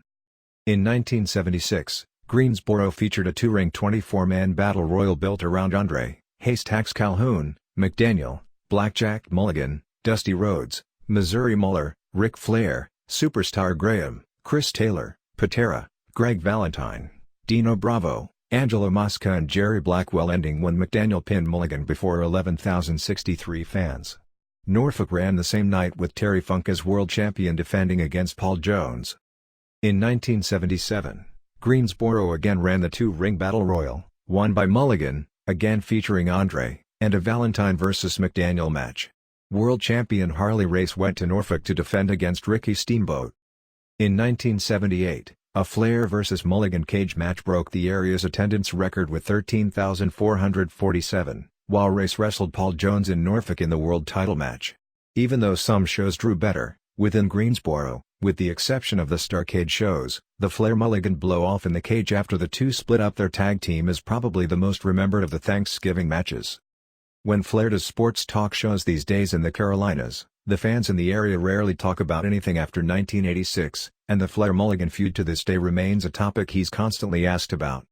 A: In 1976, Greensboro featured a two-ring 24-man battle royal built around Andre, Haystacks Calhoun, McDaniel, Blackjack Mulligan, Dusty Rhodes, Missouri Muller, Ric Flair, Superstar Graham, Chris Taylor, Patera, Greg Valentine, Dino Bravo, Angelo Mosca and Jerry Blackwell, ending when McDaniel pinned Mulligan before 11,063 fans. Norfolk ran the same night with Terry Funk as world champion defending against Paul Jones. In 1977, Greensboro again ran the two-ring battle royal, won by Mulligan, again featuring Andre, and a Valentine vs. McDaniel match. World champion Harley Race went to Norfolk to defend against Ricky Steamboat. In 1978, a Flair vs. Mulligan cage match broke the area's attendance record with 13,447, while Race wrestled Paul Jones in Norfolk in the world title match. Even though some shows drew better, within Greensboro, with the exception of the Starrcade shows, the Flair-Mulligan blow-off in the cage after the two split up their tag team is probably the most remembered of the Thanksgiving matches. When Flair does sports talk shows these days in the Carolinas, the fans in the area rarely talk about anything after 1986, and the Flair-Mulligan feud to this day remains a topic he's constantly asked about.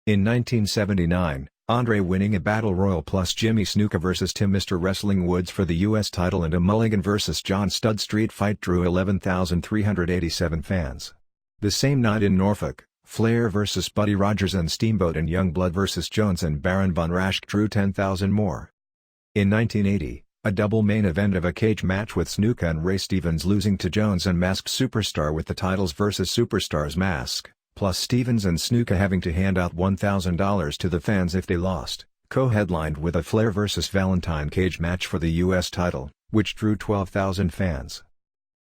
A: In 1979, Andre winning a Battle Royal plus Jimmy Snuka vs. Tim Mr. Wrestling Woods for the U.S. title and a Mulligan vs. John Studd street fight drew 11,387 fans. The same night in Norfolk, Flair vs. Buddy Rogers and Steamboat and Youngblood vs. Jones and Baron von Raschke drew 10,000 more. In 1980, a double main event of a cage match with Snuka and Ray Stevens losing to Jones and Masked Superstar with the titles vs. Superstar's Mask, plus Stevens and Snuka having to hand out $1,000 to the fans if they lost, co-headlined with a Flair vs. Valentine cage match for the U.S. title, which drew 12,000 fans.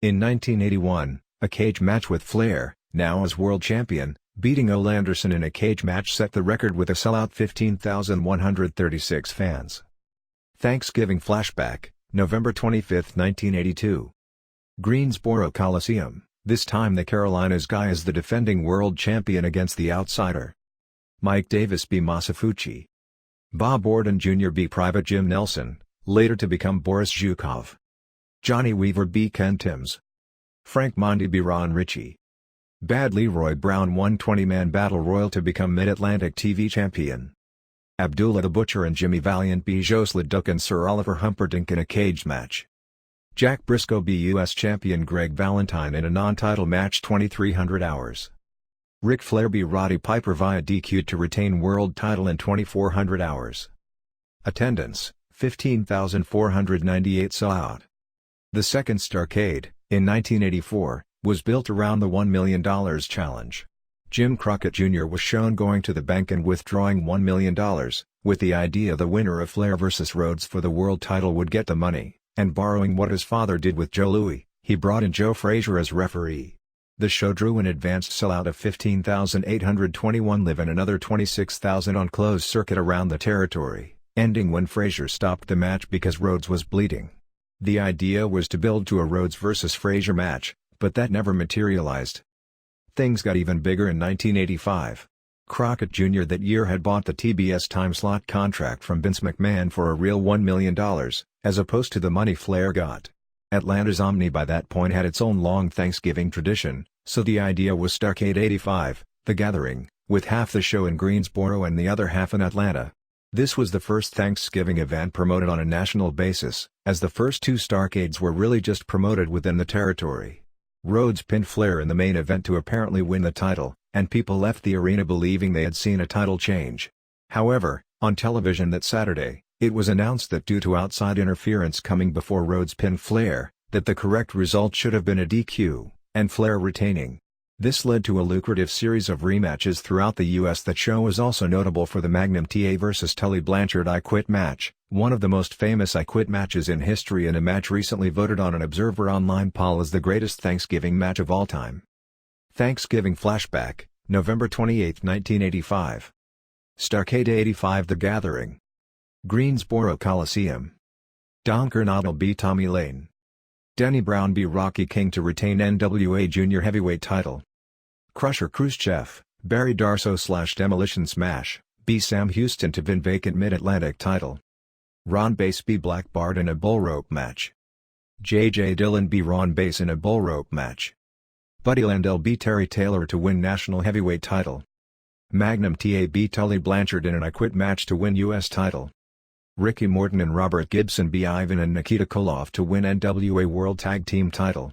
A: In 1981, a cage match with Flair, now as world champion, beating Ole Anderson in a cage match set the record with a sellout 15,136 fans. Thanksgiving flashback, November 25, 1982. Greensboro Coliseum, this time the Carolinas guy is the defending world champion against the outsider. Mike Davis b. Masafuchi. Bob Orton Jr. b. Private Jim Nelson, later to become Boris Zhukov. Johnny Weaver b. Ken Timms. Frank Mondi b. Ron Ritchie. Bad Leroy Brown won 20-man battle royal to become Mid-Atlantic TV champion. Abdullah the Butcher and Jimmy Valiant b. Jos LeDuc and Sir Oliver Humperdinck in a cage match. Jack Briscoe b. U.S. champion Greg Valentine in a non-title match 2300 hours. Ric Flair b. Roddy Piper via DQ to retain world title in 2400 hours. Attendance, 15,498 sellout. The second Starrcade, in 1984, was built around the $1 million challenge. Jim Crockett Jr. was shown going to the bank and withdrawing $1 million, with the idea the winner of Flair vs. Rhodes for the world title would get the money, and borrowing what his father did with Joe Louis, he brought in Joe Frazier as referee. The show drew an advanced sellout of 15,821 live and another 26,000 on closed circuit around the territory, ending when Frazier stopped the match because Rhodes was bleeding. The idea was to build to a Rhodes vs. Frazier match, but that never materialized. Things got even bigger in 1985. Crockett Jr. that year had bought the TBS time slot contract from Vince McMahon for a real $1 million, as opposed to the money Flair got. Atlanta's Omni by that point had its own long Thanksgiving tradition, so the idea was Starrcade 85, The Gathering, with half the show in Greensboro and the other half in Atlanta. This was the first Thanksgiving event promoted on a national basis, as the first two Starrcades were really just promoted within the territory. Rhodes pinned Flair in the main event to apparently win the title, and people left the arena believing they had seen a title change. However, on television that Saturday, it was announced that due to outside interference coming before Rhodes pinned Flair, that the correct result should have been a DQ, and Flair retaining. This led to a lucrative series of rematches throughout the U.S. That show was also notable for the Magnum TA vs. Tully Blanchard I Quit match, one of the most famous I Quit matches in history and a match recently voted on an Observer Online poll as the greatest Thanksgiving match of all time. Thanksgiving Flashback, November 28, 1985. Starrcade 85 The Gathering. Greensboro Coliseum. Don Coronado b. Tommy Lane. Denny Brown b. Rocky King to retain NWA Junior Heavyweight title. Crusher Khrushchev, Barry Darsow/Demolition Smash, b. Sam Houston to win vacant Mid-Atlantic title. Ron Bass b. Black Bart in a bull rope match. J.J. Dillon b. Ron Bass in a bull rope match. Buddy Landell b. Terry Taylor to win National Heavyweight title. Magnum TA b. Tully Blanchard in an I Quit match to win U.S. title. Ricky Morton and Robert Gibson b. Ivan and Nikita Koloff to win NWA World Tag Team title.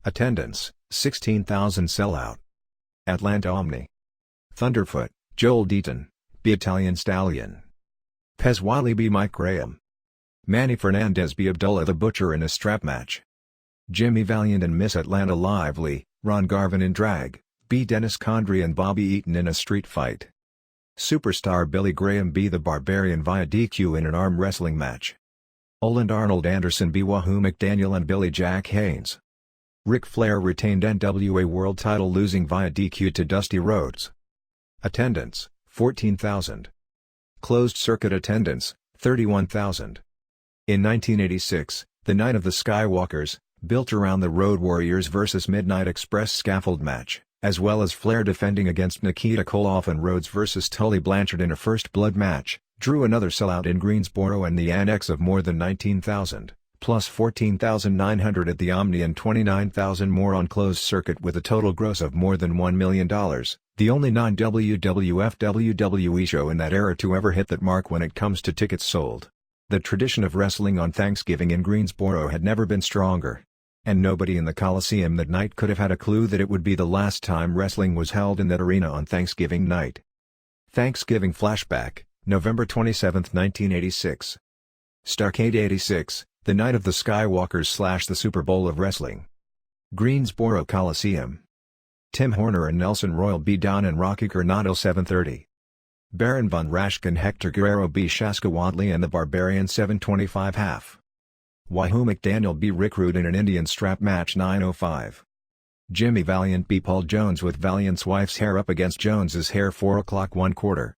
A: Attendance, 16,000 sellout. Atlanta Omni. Thunderfoot, Joel Deaton, b. Italian Stallion. Pez Wiley b. Mike Graham. Manny Fernandez b. Abdullah the Butcher in a strap match. Jimmy Valiant and Miss Atlanta Lively, Ron Garvin in drag, b. Dennis Condrey and Bobby Eaton in a street fight. Superstar Billy Graham b. the Barbarian via DQ in an arm wrestling match. Oland Arnold Anderson b. Wahoo McDaniel and Billy Jack Haynes. Ric Flair retained NWA World title losing via DQ to Dusty Rhodes. Attendance, 14,000. Closed circuit attendance, 31,000. In 1986, the Night of the Skywalkers, built around the Road Warriors vs. Midnight Express scaffold match, as well as Flair defending against Nikita Koloff and Rhodes vs. Tully Blanchard in a First Blood match, drew another sellout in Greensboro and the Annex of more than 19,000, plus 14,900 at the Omni and 29,000 more on closed circuit with a total gross of more than $1 million, the only non-WWF WWE show in that era to ever hit that mark when it comes to tickets sold. The tradition of wrestling on Thanksgiving in Greensboro had never been stronger. And nobody in the Coliseum that night could have had a clue that it would be the last time wrestling was held in that arena on Thanksgiving night. Thanksgiving Flashback, November 27, 1986. Starrcade 86, The Night of the Skywalkers / the Super Bowl of Wrestling. Greensboro Coliseum. Tim Horner and Nelson Royal b. Don and Rocky Coronado 7:30. Baron von Raschke, Hector Guerrero b. Shaska Wadley and the Barbarian 7:25 half. Wahoo McDaniel b. Rick Rude in an Indian strap match 9:05. Jimmy Valiant b. Paul Jones with Valiant's wife's hair up against Jones's hair 4:00 1/4.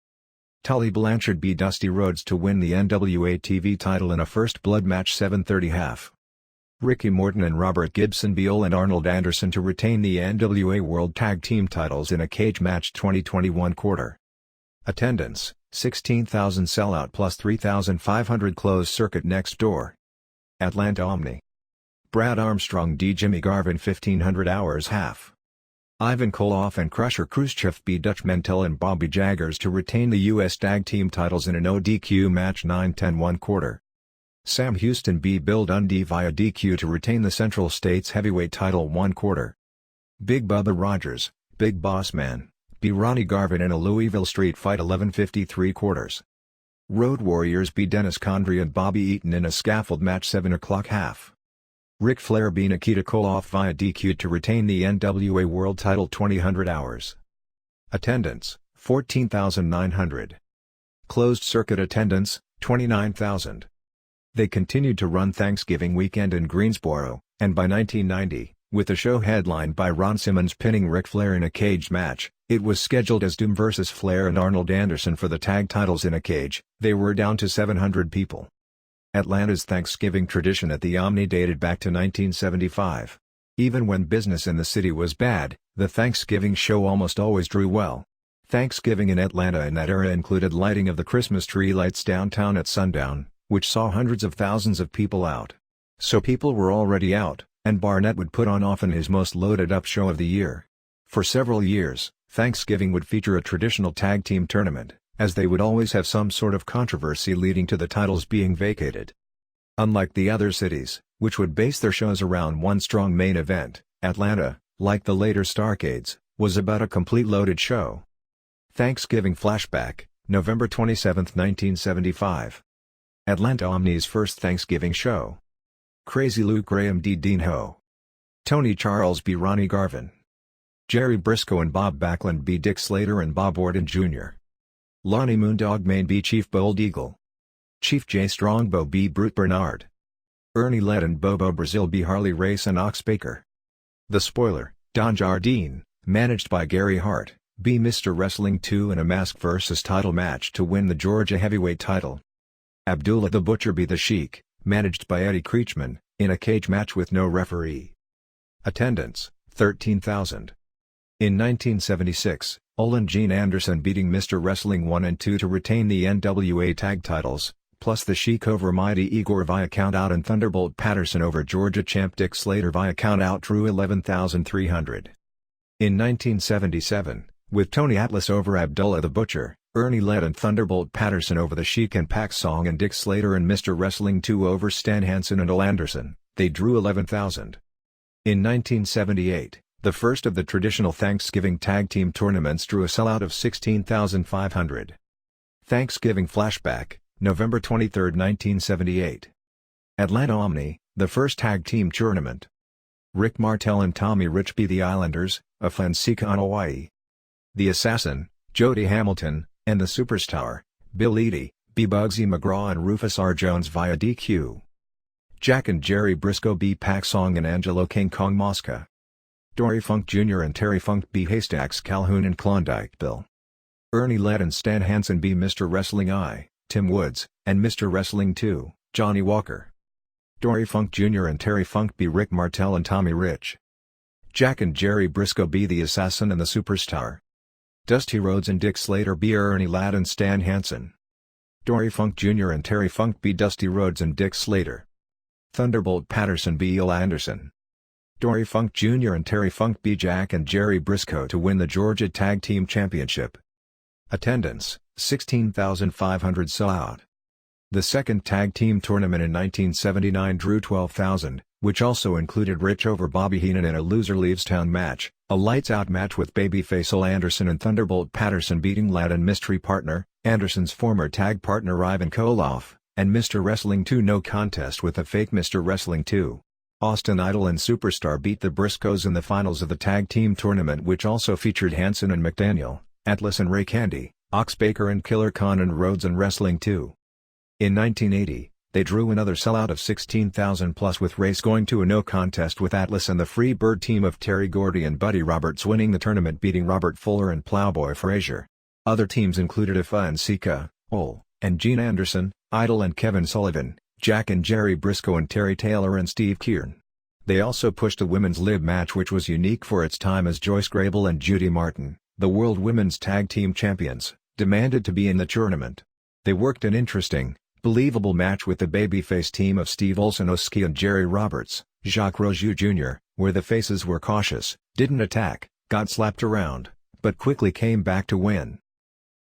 A: Tully Blanchard b. Dusty Rhodes to win the NWA TV title in a First Blood match 7:30 half. Ricky Morton and Robert Gibson b. Oland Arnold Anderson to retain the NWA World Tag Team titles in a cage match 20:20 1/4. Attendance, 16,000 sellout plus 3,500 closed circuit next door. Atlanta Omni. Brad Armstrong d. Jimmy Garvin 1,500 hours half. Ivan Koloff and Crusher Khrushchev b. Dutch Mantell and Bobby Jaggers to retain the U.S. Tag Team titles in a no DQ match 9:10 1/4. Sam Houston b. Bill Dundee via DQ to retain the Central States Heavyweight title 1/4. Big Bubba Rogers, Big Boss Man, b. Ronnie Garvin in a Louisville street fight 11:53 1/4. Road Warriors beat Dennis Condrey and Bobby Eaton in a scaffold match 7 o'clock half. Ric Flair beat Nikita Koloff via DQ to retain the NWA World Title 2000 hours. Attendance, 14,900. Closed circuit attendance, 29,000. They continued to run Thanksgiving weekend in Greensboro, and by 1990, with the show headlined by Ron Simmons pinning Ric Flair in a cage match, it was scheduled as Doom vs. Flair and Arnold Anderson for the tag titles in a cage. They were down to 700 people. Atlanta's Thanksgiving tradition at the Omni dated back to 1975. Even when business in the city was bad, the Thanksgiving show almost always drew well. Thanksgiving in Atlanta in that era included lighting of the Christmas tree lights downtown at sundown, which saw hundreds of thousands of people out. So people were already out, and Barnett would put on often his most loaded-up show of the year. For several years, Thanksgiving would feature a traditional tag team tournament, as they would always have some sort of controversy leading to the titles being vacated. Unlike the other cities, which would base their shows around one strong main event, Atlanta, like the later Starrcades, was about a complete loaded show. Thanksgiving Flashback, November 27, 1975. Atlanta Omni's first Thanksgiving show. Crazy Luke Graham d. Dean Ho. Tony Charles b. Ronnie Garvin. Jerry Briscoe and Bob Backlund b. Dick Slater and Bob Orton Jr. Lonnie Moondog Mayne b. Chief Bold Eagle. Chief J. Strongbow b. Brute Bernard. Ernie Led and Bobo Brazil b. Harley Race and Ox Baker. The Spoiler, Don Jardine, managed by Gary Hart, b. Mr. Wrestling 2 in a mask vs. title match to win the Georgia Heavyweight title. Abdullah the Butcher b. The Sheik, managed by Eddie Creechman, in a cage match with no referee. Attendance, 13,000. In 1976, Olin Gene Anderson beating Mr. Wrestling 1 and 2 to retain the NWA tag titles, plus the Sheik over Mighty Igor via countout and Thunderbolt Patterson over Georgia champ Dick Slater via countout drew 11,300. In 1977, with Tony Atlas over Abdullah the Butcher, Ernie Led and Thunderbolt Patterson over the Sheik and Pac Song and Dick Slater and Mr. Wrestling 2 over Stan Hansen and Ole Anderson, they drew 11,000. In 1978, the first of the traditional Thanksgiving tag team tournaments drew a sellout of 16,500. Thanksgiving Flashback, November 23, 1978. Atlanta Omni, the first tag team tournament. Rick Martel and Tommy Rich b. The Islanders, of Flansika on Hawaii. The Assassin, Jody Hamilton, and the Superstar, Bill Eadie, B. Bugsy McGraw and Rufus R. Jones via DQ. Jack and Jerry Briscoe b. Pac Song and Angelo King Kong Mosca. Dory Funk Jr. and Terry Funk b. Haystacks Calhoun and Klondike Bill. Ernie Led and Stan Hansen b. Mr. Wrestling I, Tim Woods, and Mr. Wrestling 2, Johnny Walker. Dory Funk Jr. and Terry Funk b. Rick Martel and Tommy Rich. Jack and Jerry Briscoe b. The Assassin and the Superstar. Dusty Rhodes and Dick Slater b. Ernie Ladd and Stan Hansen. Dory Funk Jr. and Terry Funk b. Dusty Rhodes and Dick Slater. Thunderbolt Patterson b. Ole Anderson. Dory Funk Jr. and Terry Funk b. Jack and Jerry Briscoe to win the Georgia Tag Team Championship. Attendance, 16,500 sellout. The second tag team tournament in 1979 drew 12,000, which also included Rich over Bobby Heenan in a loser leaves town match, a lights-out match with babyface Ole Anderson and Thunderbolt Patterson beating Ladd and mystery partner, Anderson's former tag partner Ivan Koloff, and Mr. Wrestling 2 no contest with a fake Mr. Wrestling 2. Austin Idol and Superstar beat the Briscoes in the finals of the tag team tournament, which also featured Hansen and McDaniel, Atlas and Ray Candy, Ox Baker and Killer Khan and Rhodes and Wrestling 2. In 1980, they drew another sellout of 16,000 plus, with Race going to a no contest with Atlas and the Free Bird team of Terry Gordy and Buddy Roberts winning the tournament, beating Robert Fuller and Plowboy Frazier. Other teams included Ifa and Sika, Ole, and Gene Anderson, Idol and Kevin Sullivan, Jack and Jerry Briscoe and Terry Taylor and Steve Kieran. They also pushed a women's lib match which was unique for its time, as Joyce Grable and Judy Martin, the World Women's Tag Team Champions, demanded to be in the tournament. They worked an interesting, believable match with the babyface team of Steve Olszewski and Jerry Roberts, Jacques Rougeau Jr., where the faces were cautious, didn't attack, got slapped around, but quickly came back to win.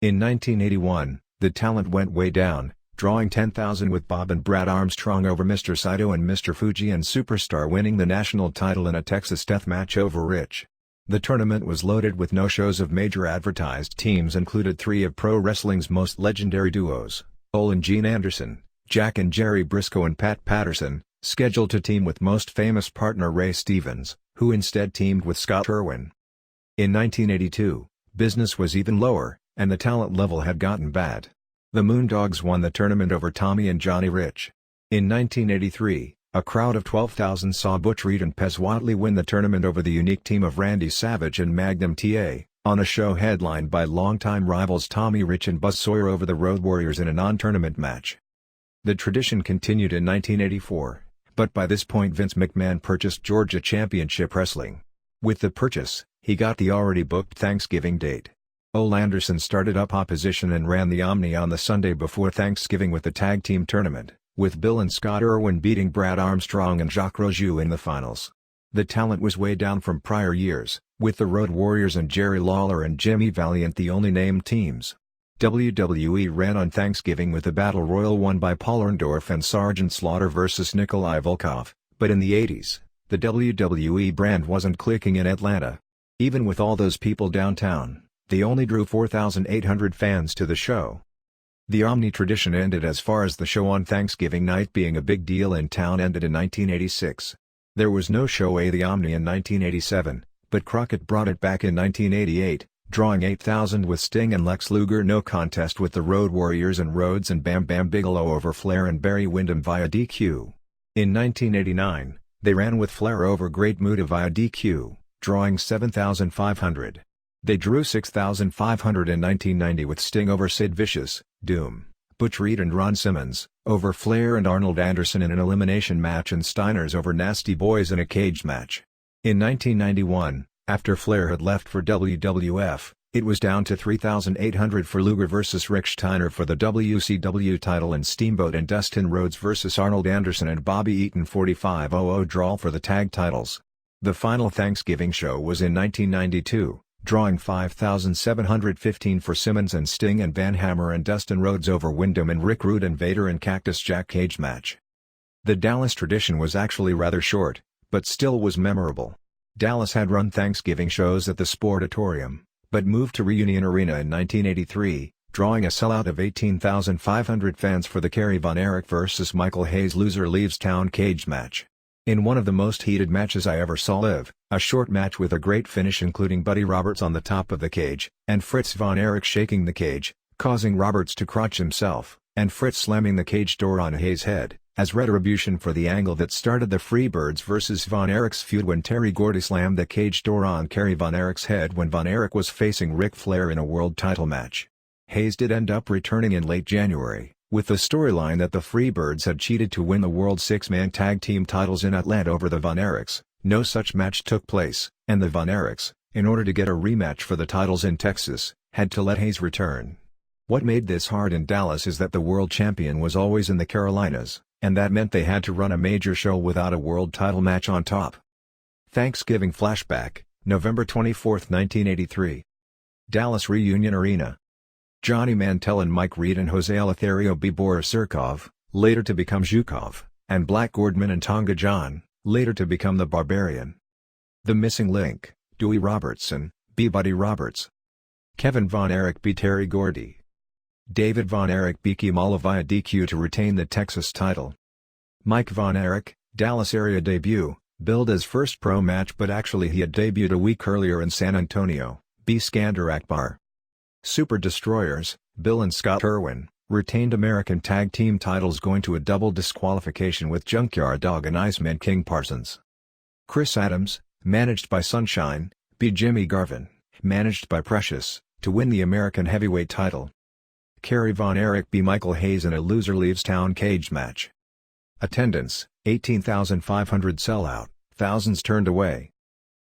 A: In 1981, the talent went way down, drawing 10,000 with Bob and Brad Armstrong over Mr. Saito and Mr. Fuji and Superstar winning the national title in a Texas death match over Rich. The tournament was loaded with no-shows of major advertised teams, included three of pro wrestling's most legendary duos, Ole and Gene Anderson, Jack and Jerry Briscoe and Pat Patterson, scheduled to team with most famous partner Ray Stevens, who instead teamed with Scott Irwin. In 1982, business was even lower, and the talent level had gotten bad. The Moondogs won the tournament over Tommy and Johnny Rich. In 1983, a crowd of 12,000 saw Butch Reed and Pez Whatley win the tournament over the unique team of Randy Savage and Magnum TA, on a show headlined by longtime rivals Tommy Rich and Buzz Sawyer over the Road Warriors in a non-tournament match. The tradition continued in 1984, but by this point Vince McMahon purchased Georgia Championship Wrestling. With the purchase, he got the already booked Thanksgiving date. Ole Anderson started up opposition and ran the Omni on the Sunday before Thanksgiving with the tag team tournament, with Bill and Scott Irwin beating Brad Armstrong and Jacques Rougeau in the finals. The talent was way down from prior years, with the Road Warriors and Jerry Lawler and Jimmy Valiant the only named teams. WWE ran on Thanksgiving with a Battle Royal won by Paul Orndorff and Sergeant Slaughter vs. Nikolai Volkov, but in the 80s, the WWE brand wasn't clicking in Atlanta. Even with all those people downtown, they only drew 4,800 fans to the show. The Omni tradition ended as far as the show on Thanksgiving night being a big deal in town ended in 1986. There was no show The Omni in 1987, but Crockett brought it back in 1988, drawing 8,000 with Sting and Lex Luger no contest with the Road Warriors and Rhodes and Bam Bam Bigelow over Flair and Barry Windham via DQ. In 1989, they ran with Flair over Great Muta via DQ, drawing 7,500. They drew 6,500 in 1990 with Sting over Sid Vicious, Doom, Butch Reed and Ron Simmons, over Flair and Arnold Anderson in an elimination match and Steiners over Nasty Boys in a cage match. In 1991, after Flair had left for WWF, it was down to 3,800 for Luger vs. Rick Steiner for the WCW title and Steamboat and Dustin Rhodes vs. Arnold Anderson and Bobby Eaton 4500 draw for the tag titles. The final Thanksgiving show was in 1992. Drawing 5,715 for Simmons and Sting and Van Hammer and Dustin Rhodes over Windham and Rick Rude and Vader and Cactus Jack cage match. The Dallas tradition was actually rather short, but still was memorable. Dallas had run Thanksgiving shows at the Sportatorium, but moved to Reunion Arena in 1983, drawing a sellout of 18,500 fans for the Kerry Von Erich vs. Michael Hayes Loser Leaves Town cage match. In one of the most heated matches I ever saw live, a short match with a great finish including Buddy Roberts on the top of the cage, and Fritz Von Erich shaking the cage, causing Roberts to crotch himself, and Fritz slamming the cage door on Hayes' head, as retribution for the angle that started the Freebirds vs. Von Erich's feud when Terry Gordy slammed the cage door on Kerry Von Erich's head when Von Erich was facing Ric Flair in a world title match. Hayes did end up returning in late January, with the storyline that the Freebirds had cheated to win the World Six-Man Tag Team titles in Atlanta over the Von Erichs. No such match took place, and the Von Erichs, in order to get a rematch for the titles in Texas, had to let Hayes return. What made this hard in Dallas is that the world champion was always in the Carolinas, and that meant they had to run a major show without a world title match on top. Thanksgiving flashback, November 24, 1983. Dallas Reunion Arena. Johnny Mantell and Mike Reed and Jose Eleuterio B. Borisirkov, later to become Zhukov, and Black Gordman and Tonga John, later to become the Barbarian. The Missing Link, Dewey Robertson, B. Buddy Roberts. Kevin Von Erich B. Terry Gordy. David Von Erich B. Kimala via DQ to retain the Texas title. Mike Von Erich, Dallas area debut, billed as first pro match but actually he had debuted a week earlier in San Antonio, B. Skander Akbar. Super Destroyers, Bill and Scott Irwin, retained American Tag Team titles going to a double disqualification with Junkyard Dog and Iceman King Parsons. Chris Adams, managed by Sunshine, B. Jimmy Garvin, managed by Precious, to win the American Heavyweight title. Kerry Von Erich B. Michael Hayes in a Loser Leaves Town cage match. Attendance, 18,500 sellout, thousands turned away.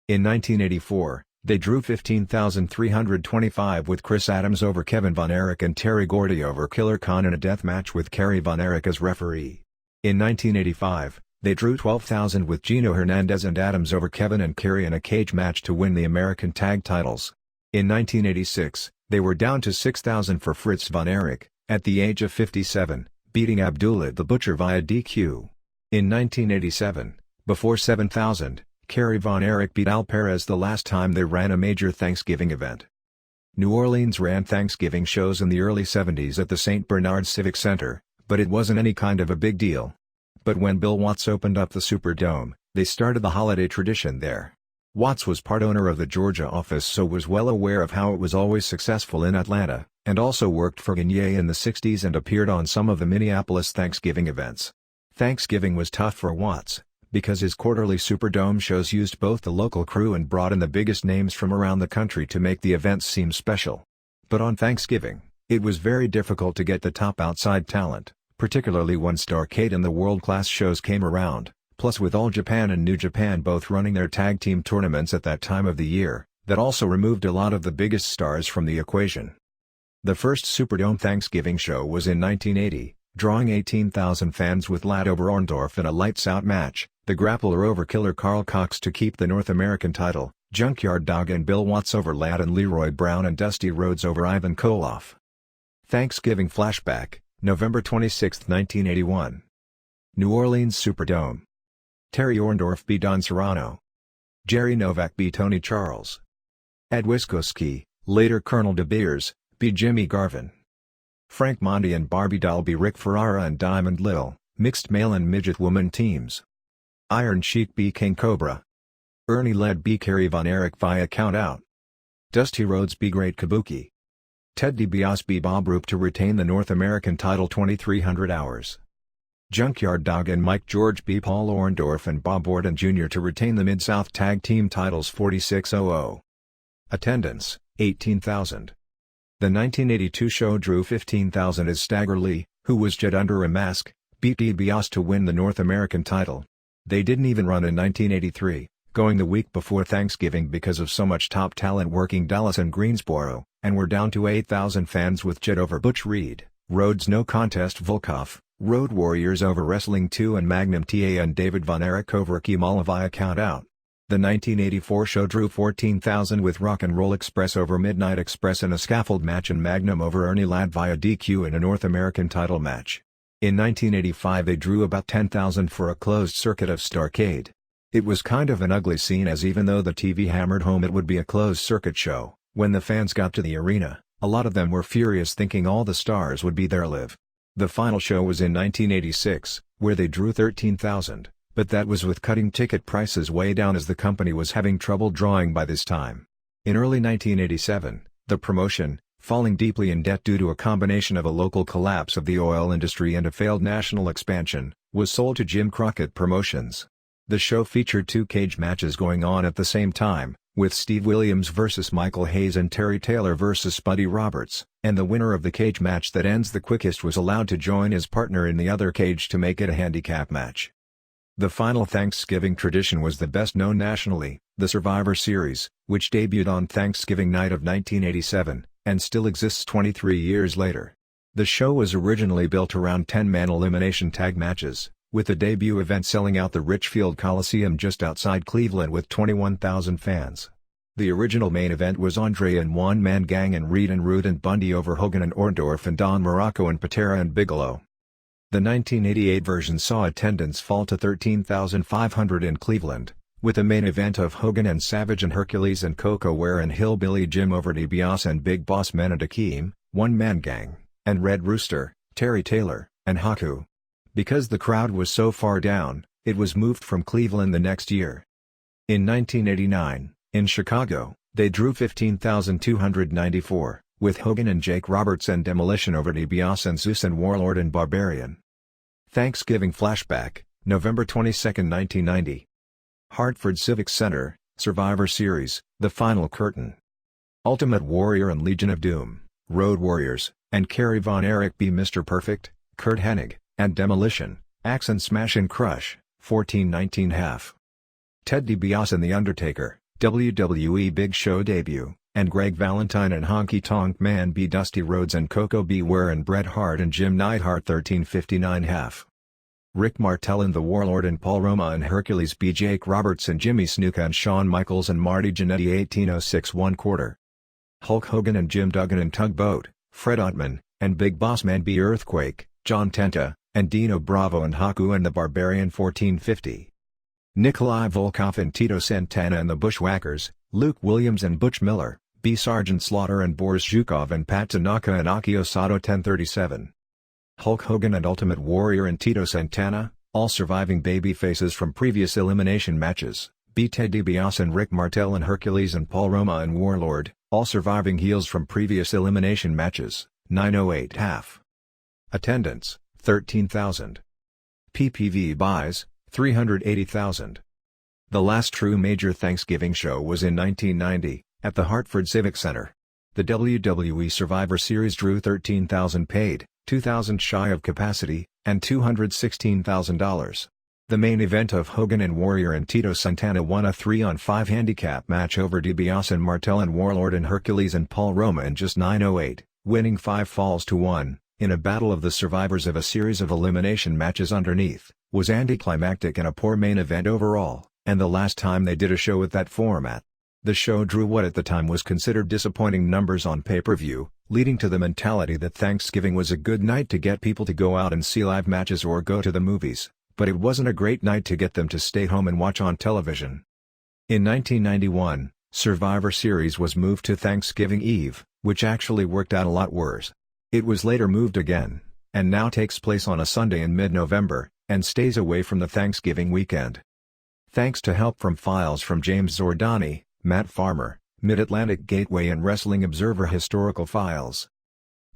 A: In 1984, they drew 15,325 with Chris Adams over Kevin Von Erich and Terry Gordy over Killer Khan in a death match with Kerry Von Erich as referee. In 1985, they drew 12,000 with Gino Hernandez and Adams over Kevin and Kerry in a cage match to win the American Tag titles. In 1986, they were down to 6,000 for Fritz Von Erich, at the age of 57, beating Abdullah the Butcher via DQ. In 1987, before 7,000, Kerry Von Erich beat Al Perez the last time they ran a major Thanksgiving event. New Orleans ran Thanksgiving shows in the early 70s at the St. Bernard Civic Center, but it wasn't any kind of a big deal. But when Bill Watts opened up the Superdome, they started the holiday tradition there. Watts was part owner of the Georgia office, so was well aware of how it was always successful in Atlanta, and also worked for Gagne in the 60s and appeared on some of the Minneapolis Thanksgiving events. Thanksgiving was tough for Watts, because his quarterly Superdome shows used both the local crew and brought in the biggest names from around the country to make the events seem special. But on Thanksgiving, it was very difficult to get the top outside talent, particularly when Starrcade and the world-class shows came around, plus with All Japan and New Japan both running their tag team tournaments at that time of the year, that also removed a lot of the biggest stars from the equation. The first Superdome Thanksgiving show was in 1980, drawing 18,000 fans with Ladd over Orndorff in a lights-out match, the Grappler over Killer Carl Cox to keep the North American title, Junkyard Dog and Bill Watts over Ladd and Leroy Brown and Dusty Rhodes over Ivan Koloff. Thanksgiving Flashback, November 26, 1981. New Orleans Superdome. Terry Orndorff b. Don Serrano. Jerry Novak b. Tony Charles. Ed Wiskoski, later Colonel De Beers, b. Jimmy Garvin. Frank Monty and Barbie Doll b. Rick Ferrara and Diamond Lil, mixed male and midget woman teams. Iron Sheik b. King Cobra. Ernie Led b. Kerry Von Erich via Countout. Dusty Rhodes b. Great Kabuki. Ted DiBiase b. Bob Roop to retain the North American title 2300 hours. Junkyard Dog and Mike George b. Paul Orndorff and Bob Orton Jr. to retain the Mid-South Tag Team titles 4600. Attendance, 18,000. The 1982 show drew 15,000 as Stagger Lee, who was Jet under a mask, beat DiBiase to win the North American title. They didn't even run in 1983, going the week before Thanksgiving because of so much top talent working Dallas and Greensboro, and were down to 8,000 fans with Jet over Butch Reed, Rhodes No Contest Volkov, Road Warriors over Wrestling 2 and Magnum TA and David Von Erich over Kimala via Countout. The 1984 show drew 14,000 with Rock and Roll Express over Midnight Express in a scaffold match and Magnum over Ernie Ladd via DQ in a North American title match. In 1985 they drew about 10,000 for a closed circuit of Starrcade. It was kind of an ugly scene, as even though the TV hammered home it would be a closed circuit show, when the fans got to the arena, a lot of them were furious thinking all the stars would be there live. The final show was in 1986, where they drew 13,000, but that was with cutting ticket prices way down as the company was having trouble drawing by this time. In early 1987, the promotion, falling deeply in debt due to a combination of a local collapse of the oil industry and a failed national expansion, was sold to Jim Crockett Promotions. The show featured 2 cage matches going on at the same time, with Steve Williams vs. Michael Hayes and Terry Taylor vs. Buddy Roberts, and the winner of the cage match that ends the quickest was allowed to join his partner in the other cage to make it a handicap match. The final Thanksgiving tradition was the best known nationally, the Survivor Series, which debuted on Thanksgiving night of 1987, and still exists 23 years later. The show was originally built around 10-man elimination tag matches, with the debut event selling out the Richfield Coliseum just outside Cleveland with 21,000 fans. The original main event was Andre and One Man Gang and Reed and Rude and Bundy over Hogan and Orndorff and Don Morocco and Patera and Bigelow. The 1988 version saw attendance fall to 13,500 in Cleveland, with a main event of Hogan and Savage and Hercules and Coco Ware and Hillbilly Jim over DiBiase and Big Boss Man and Akeem, One Man Gang, and Red Rooster, Terry Taylor, and Haku. Because the crowd was so far down, it was moved from Cleveland the next year. In 1989, in Chicago, they drew 15,294, with Hogan and Jake Roberts and Demolition over DiBiase and Zeus and Warlord and Barbarian. Thanksgiving Flashback, November 22, 1990. Hartford Civic Center, Survivor Series, The Final Curtain. Ultimate Warrior and Legion of Doom, Road Warriors, and Kerry Von Erich b. Mr. Perfect, Kurt Hennig, and Demolition, Axe and Smash and Crush, 14-19 half. Ted DiBiase and The Undertaker, WWE Big Show debut, and Greg Valentine and Honky Tonk Man b. Dusty Rhodes and Coco B. Ware and Bret Hart and Jim Neidhart 13-59 half. Rick Martel and The Warlord and Paul Roma and Hercules B. Jake Roberts and Jimmy Snuka and Shawn Michaels and Marty Jannetty 1806 1/4. Hulk Hogan and Jim Duggan and Tugboat, Fred Ottman, and Big Boss Man b. Earthquake, John Tenta, and Dino Bravo and Haku and the Barbarian 1450. Nikolai Volkov and Tito Santana and the Bushwhackers, Luke Williams and Butch Miller, B. Sergeant Slaughter and Boris Zhukov and Pat Tanaka and Akio Sato 1037. Hulk Hogan and Ultimate Warrior and Tito Santana, all surviving baby faces from previous elimination matches. B. Ted DiBiase and Rick Martel and Hercules and Paul Roma and Warlord, all surviving heels from previous elimination matches. 908 half. Attendance, 13,000. PPV buys, 380,000. The last true major Thanksgiving show was in 1990, at the Hartford Civic Center. The WWE Survivor Series drew 13,000 paid, 2,000 shy of capacity, and $216,000. The main event of Hogan and Warrior and Tito Santana won a 3-on-5 handicap match over DiBiase and Martel and Warlord and Hercules and Paul Roma in just 9:08, winning 5 falls to 1, in a battle of the survivors of a series of elimination matches underneath, was anticlimactic and a poor main event overall, and the last time they did a show with that format. The show drew what at the time was considered disappointing numbers on pay-per-view, leading to the mentality that Thanksgiving was a good night to get people to go out and see live matches or go to the movies, but it wasn't a great night to get them to stay home and watch on television. In 1991, Survivor Series was moved to Thanksgiving Eve, which actually worked out a lot worse. It was later moved again, and now takes place on a Sunday in mid-November, and stays away from the Thanksgiving weekend. Thanks to help from files from James Zordani, Matt Farmer, Mid-Atlantic Gateway and Wrestling Observer Historical Files.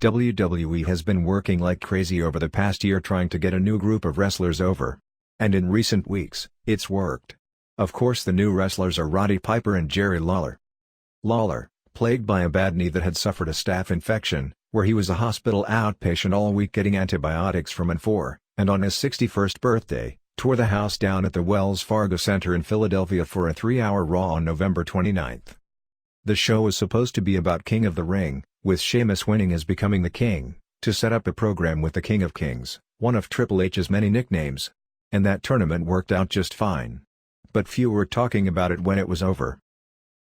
A: WWE has been working like crazy over the past year trying to get a new group of wrestlers over. And in recent weeks, it's worked. Of course the new wrestlers are Roddy Piper and Jerry Lawler. Lawler, plagued by a bad knee that had suffered a staph infection, where he was a hospital outpatient all week getting antibiotics from and for, and on his 61st birthday, tore the house down at the Wells Fargo Center in Philadelphia for a 3-hour Raw on November 29. The show was supposed to be about King of the Ring, with Sheamus winning as becoming the King, to set up a program with the King of Kings, one of Triple H's many nicknames. And that tournament worked out just fine. But few were talking about it when it was over.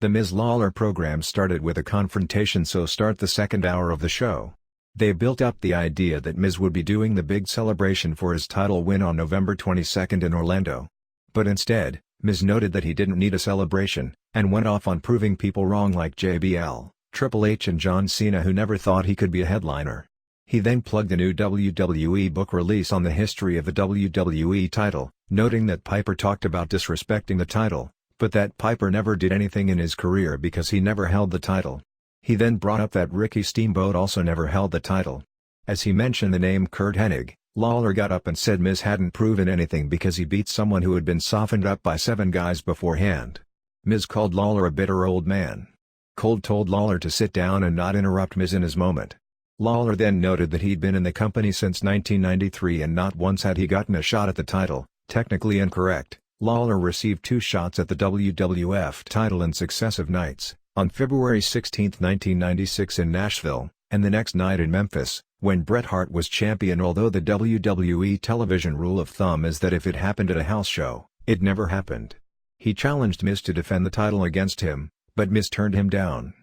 A: The Miz Lawler program started with a confrontation, so start the second hour of the show. They built up the idea that Miz would be doing the big celebration for his title win on November 22 in Orlando. But instead, Miz noted that he didn't need a celebration, and went off on proving people wrong like JBL, Triple H and John Cena, who never thought he could be a headliner. He then plugged a new WWE book release on the history of the WWE title, noting that Piper talked about disrespecting the title, but that Piper never did anything in his career because he never held the title. He then brought up that Ricky Steamboat also never held the title. As he mentioned the name Kurt Hennig, Lawler got up and said Miz hadn't proven anything because he beat someone who had been softened up by 7 guys beforehand. Miz called Lawler a bitter old man. Cole told Lawler to sit down and not interrupt Miz in his moment. Lawler then noted that he'd been in the company since 1993 and not once had he gotten a shot at the title. Technically incorrect, Lawler received 2 shots at the WWF title in successive nights, on February 16, 1996 in Nashville, and the next night in Memphis, when Bret Hart was champion. Although the WWE television rule of thumb is that if it happened at a house show, it never happened. He challenged Miz to defend the title against him, but Miz turned him down.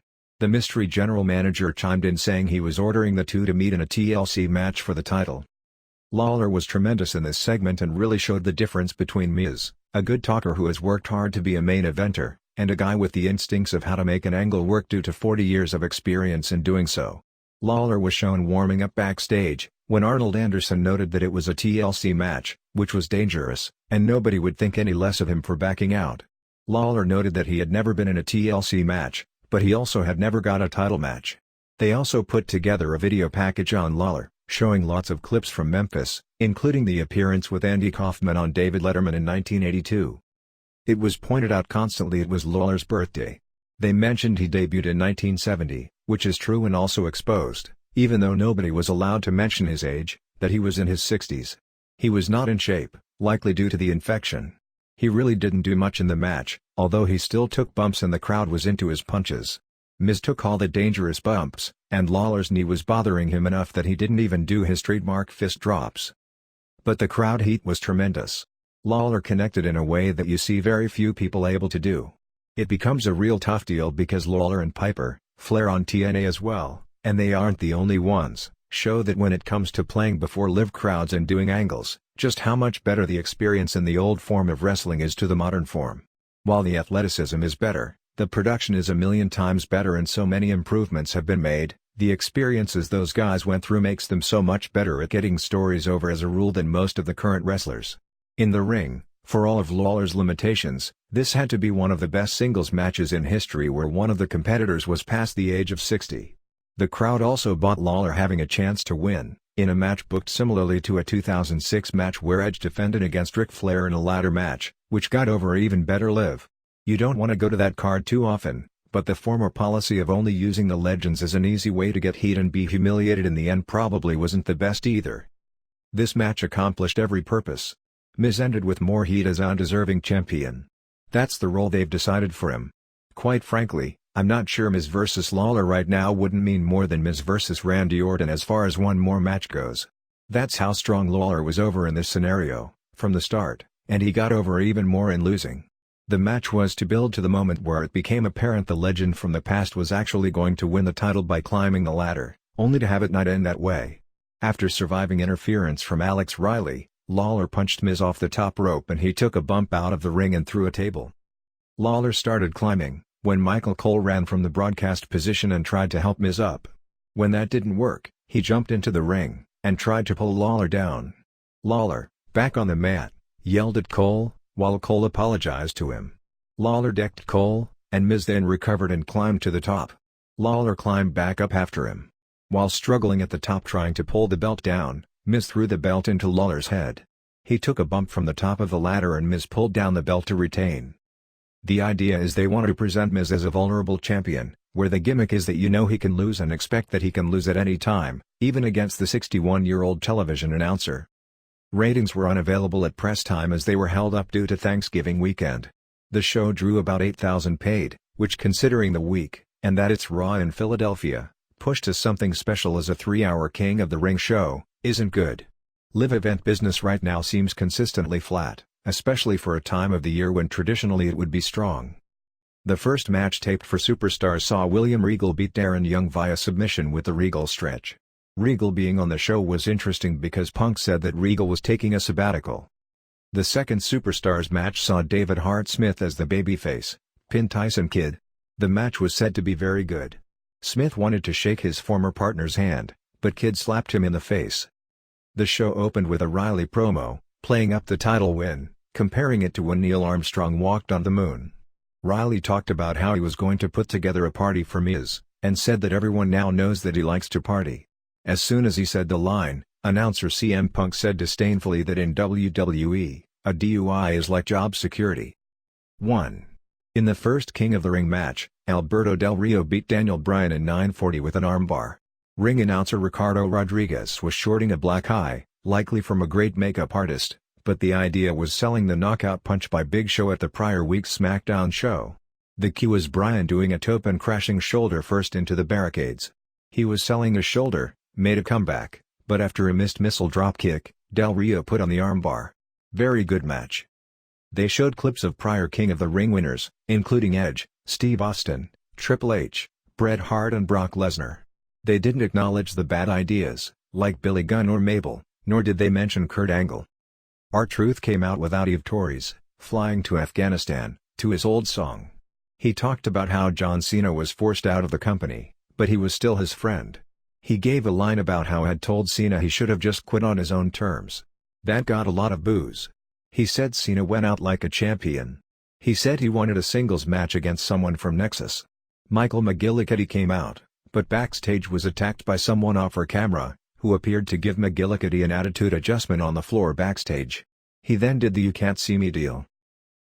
A: The mystery general manager chimed in saying he was ordering the two to meet in a TLC match for the title. Lawler was tremendous in this segment and really showed the difference between Miz, a good talker who has worked hard to be a main eventer, and a guy with the instincts of how to make an angle work due to 40 years of experience in doing so. Lawler was shown warming up backstage, when Arnold Anderson noted that it was a TLC match, which was dangerous, and nobody would think any less of him for backing out. Lawler noted that he had never been in a TLC match, but he also had never got a title match. They also put together a video package on Lawler, showing lots of clips from Memphis, including the appearance with Andy Kaufman on David Letterman in 1982. It was pointed out constantly it was Lawler's birthday. They mentioned he debuted in 1970, which is true, and also exposed, even though nobody was allowed to mention his age, that he was in his 60s. He was not in shape, likely due to the infection. He really didn't do much in the match, although he still took bumps and the crowd was into his punches. Miz took all the dangerous bumps, and Lawler's knee was bothering him enough that he didn't even do his trademark fist drops. But the crowd heat was tremendous. Lawler connected in a way that you see very few people able to do. It becomes a real tough deal because Lawler and Piper, Flair on TNA as well, and they aren't the only ones, show that when it comes to playing before live crowds and doing angles, just how much better the experience in the old form of wrestling is to the modern form. While the athleticism is better, The production is a million times better and so many improvements have been made. The experiences those guys went through makes them so much better at getting stories over as a rule than most of the current wrestlers. In the ring, for all of Lawler's limitations, this had to be one of the best singles matches in history where one of the competitors was past the age of 60. The crowd also bought Lawler having a chance to win, in a match booked similarly to a 2006 match where Edge defended against Ric Flair in a ladder match, which got over even better live. You don't want to go to that card too often, but the former policy of only using the legends as an easy way to get heat and be humiliated in the end probably wasn't the best either. This match accomplished every purpose. Miz ended with more heat as undeserving champion. That's the role they've decided for him. Quite frankly, I'm not sure Miz vs Lawler right now wouldn't mean more than Miz vs Randy Orton as far as one more match goes. That's how strong Lawler was over in this scenario, from the start, and he got over even more in losing. The match was to build to the moment where it became apparent the legend from the past was actually going to win the title by climbing the ladder, only to have it not end that way. After surviving interference from Alex Riley, Lawler punched Miz off the top rope and he took a bump out of the ring and through a table. Lawler started climbing, when Michael Cole ran from the broadcast position and tried to help Miz up. When that didn't work, he jumped into the ring, and tried to pull Lawler down. Lawler, back on the mat, yelled at Cole, while Cole apologized to him. Lawler decked Cole, and Miz then recovered and climbed to the top. Lawler climbed back up after him. While struggling at the top trying to pull the belt down, Miz threw the belt into Lawler's head. He took a bump from the top of the ladder and Miz pulled down the belt to retain. The idea is they want to present Miz as a vulnerable champion, where the gimmick is that you know he can lose and expect that he can lose at any time, even against the 61-year-old television announcer. Ratings were unavailable at press time as they were held up due to Thanksgiving weekend. The show drew about 8,000 paid, which considering the week, and that it's Raw in Philadelphia, pushed to something special as a 3-hour King of the Ring show, isn't good. Live event business right now seems consistently flat, especially for a time of the year when traditionally it would be strong. The first match taped for Superstars saw William Regal beat Darren Young via submission with the Regal stretch. Regal being on the show was interesting because Punk said that Regal was taking a sabbatical. The second Superstars match saw David Hart Smith as the babyface, pin Tyson Kidd. The match was said to be very good. Smith wanted to shake his former partner's hand, but Kidd slapped him in the face. The show opened with a Riley promo, playing up the title win, comparing it to when Neil Armstrong walked on the moon. Riley talked about how he was going to put together a party for Miz, and said that everyone now knows that he likes to party. As soon as he said the line, announcer CM Punk said disdainfully that in WWE, a DUI is like job security. 1. In the first King of the Ring match, Alberto Del Rio beat Daniel Bryan in 9:40 with an armbar. Ring announcer Ricardo Rodriguez was shorting a black eye, likely from a great makeup artist, but the idea was selling the knockout punch by Big Show at the prior week's SmackDown show. The cue was Bryan doing a tope and crashing shoulder first into the barricades. He was selling a shoulder, made a comeback, but after a missed missile dropkick, Del Rio put on the armbar. Very good match. They showed clips of prior King of the Ring winners, including Edge, Steve Austin, Triple H, Bret Hart and Brock Lesnar. They didn't acknowledge the bad ideas, like Billy Gunn or Mabel, nor did they mention Kurt Angle. R-Truth came out without Eve Torres, Flying to Afghanistan, to his old song. He talked about how John Cena was forced out of the company, but he was still his friend. He gave a line about how had told Cena he should have just quit on his own terms. That got a lot of boos. He said Cena went out like a champion. He said he wanted a singles match against someone from Nexus. Michael McGillicuddy came out, but backstage was attacked by someone off her camera, who appeared to give McGillicuddy an attitude adjustment on the floor backstage. He then did the "you can't see me" deal.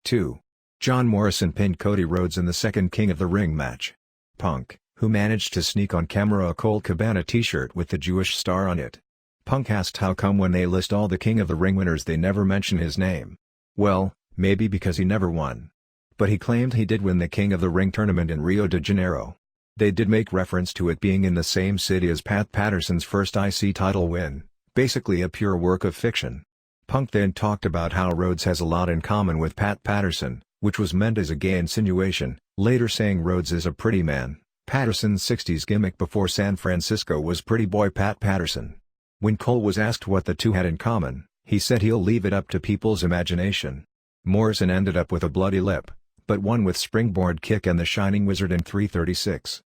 A: 2. John Morrison pinned Cody Rhodes in the second King of the Ring match. Punk, who managed to sneak on camera a Colt Cabana t-shirt with the Jewish star on it. Punk asked how come when they list all the King of the Ring winners they never mention his name. Well, maybe because he never won. But he claimed he did win the King of the Ring tournament in Rio de Janeiro. They did make reference to it being in the same city as Pat Patterson's first IC title win, basically a pure work of fiction. Punk then talked about how Rhodes has a lot in common with Pat Patterson, which was meant as a gay insinuation, later saying Rhodes is a pretty man. Patterson's 60s gimmick before San Francisco was Pretty Boy Pat Patterson. When Cole was asked what the two had in common, he said he'll leave it up to people's imagination. Morrison ended up with a bloody lip, but won with springboard kick and the Shining Wizard in 3:36.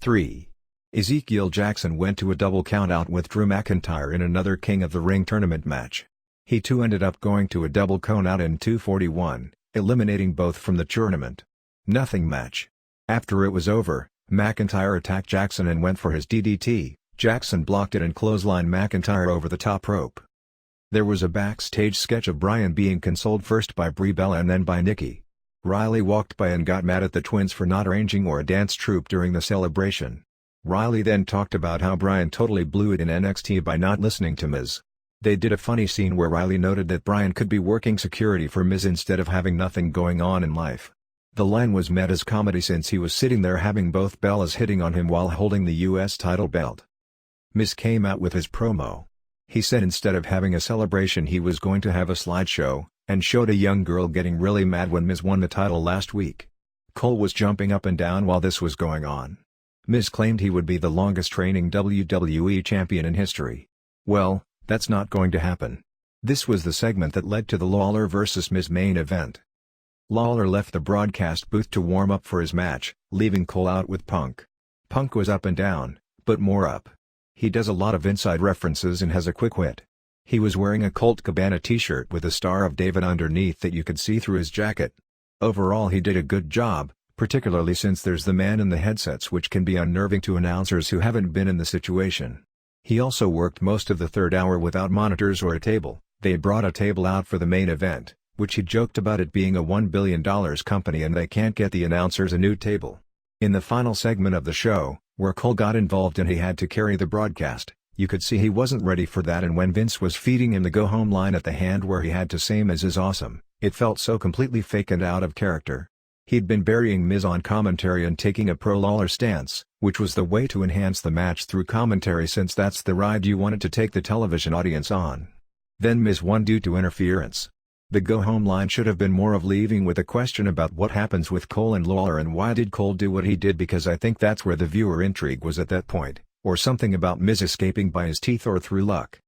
A: 3. Ezekiel Jackson went to a double countout with Drew McIntyre in another King of the Ring tournament match. He too ended up going to a double countout in 2:41, eliminating both from the tournament. Nothing match. After it was over, McIntyre attacked Jackson and went for his DDT. Jackson blocked it and clotheslined McIntyre over the top rope. There was a backstage sketch of Bryan being consoled first by Brie Bella and then by Nikki. Riley walked by and got mad at the twins for not arranging or a dance troupe during the celebration. Riley then talked about how Bryan totally blew it in NXT by not listening to Miz. They did a funny scene where Riley noted that Bryan could be working security for Miz instead of having nothing going on in life. The line was meant as comedy since he was sitting there having both Bellas hitting on him while holding the US title belt. Miz came out with his promo. He said instead of having a celebration he was going to have a slideshow, and showed a young girl getting really mad when Miz won the title last week. Cole was jumping up and down while this was going on. Miz claimed he would be the longest reigning WWE champion in history. Well, that's not going to happen. This was the segment that led to the Lawler vs. Miz main event. Lawler left the broadcast booth to warm up for his match, leaving Cole out with Punk. Punk was up and down, but more up. He does a lot of inside references and has a quick wit. He was wearing a Colt Cabana t-shirt with a Star of David underneath that you could see through his jacket. Overall he did a good job, particularly since there's the man in the headsets which can be unnerving to announcers who haven't been in the situation. He also worked most of the third hour without monitors or a table. They brought a table out for the main event, which he joked about it being a $1 billion company and they can't get the announcers a new table. In the final segment of the show, where Cole got involved and he had to carry the broadcast, you could see he wasn't ready for that, and when Vince was feeding him the go-home line at the hand where he had to say Miz is awesome, it felt so completely fake and out of character. He'd been burying Miz on commentary and taking a pro-Lawler stance, which was the way to enhance the match through commentary since that's the ride you wanted to take the television audience on. Then Miz won due to interference. The go-home line should have been more of leaving with a question about what happens with Cole and Lawler and why did Cole do what he did, because I think that's where the viewer intrigue was at that point, or something about Miz escaping by his teeth or through luck.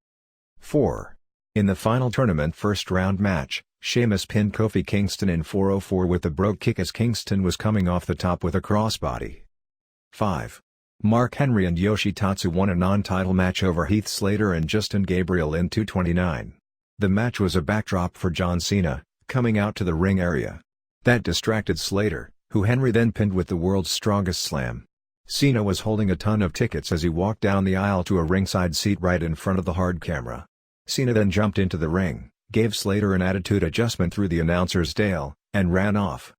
A: 4. In the final tournament first round match, Sheamus pinned Kofi Kingston in 4:04 with the brogue kick as Kingston was coming off the top with a crossbody. 5. Mark Henry and Yoshitatsu won a non-title match over Heath Slater and Justin Gabriel in 2:29. The match was a backdrop for John Cena, coming out to the ring area. That distracted Slater, who Henry then pinned with the world's strongest slam. Cena was holding a ton of tickets as he walked down the aisle to a ringside seat right in front of the hard camera. Cena then jumped into the ring, gave Slater an attitude adjustment through the announcer's tail, and ran off.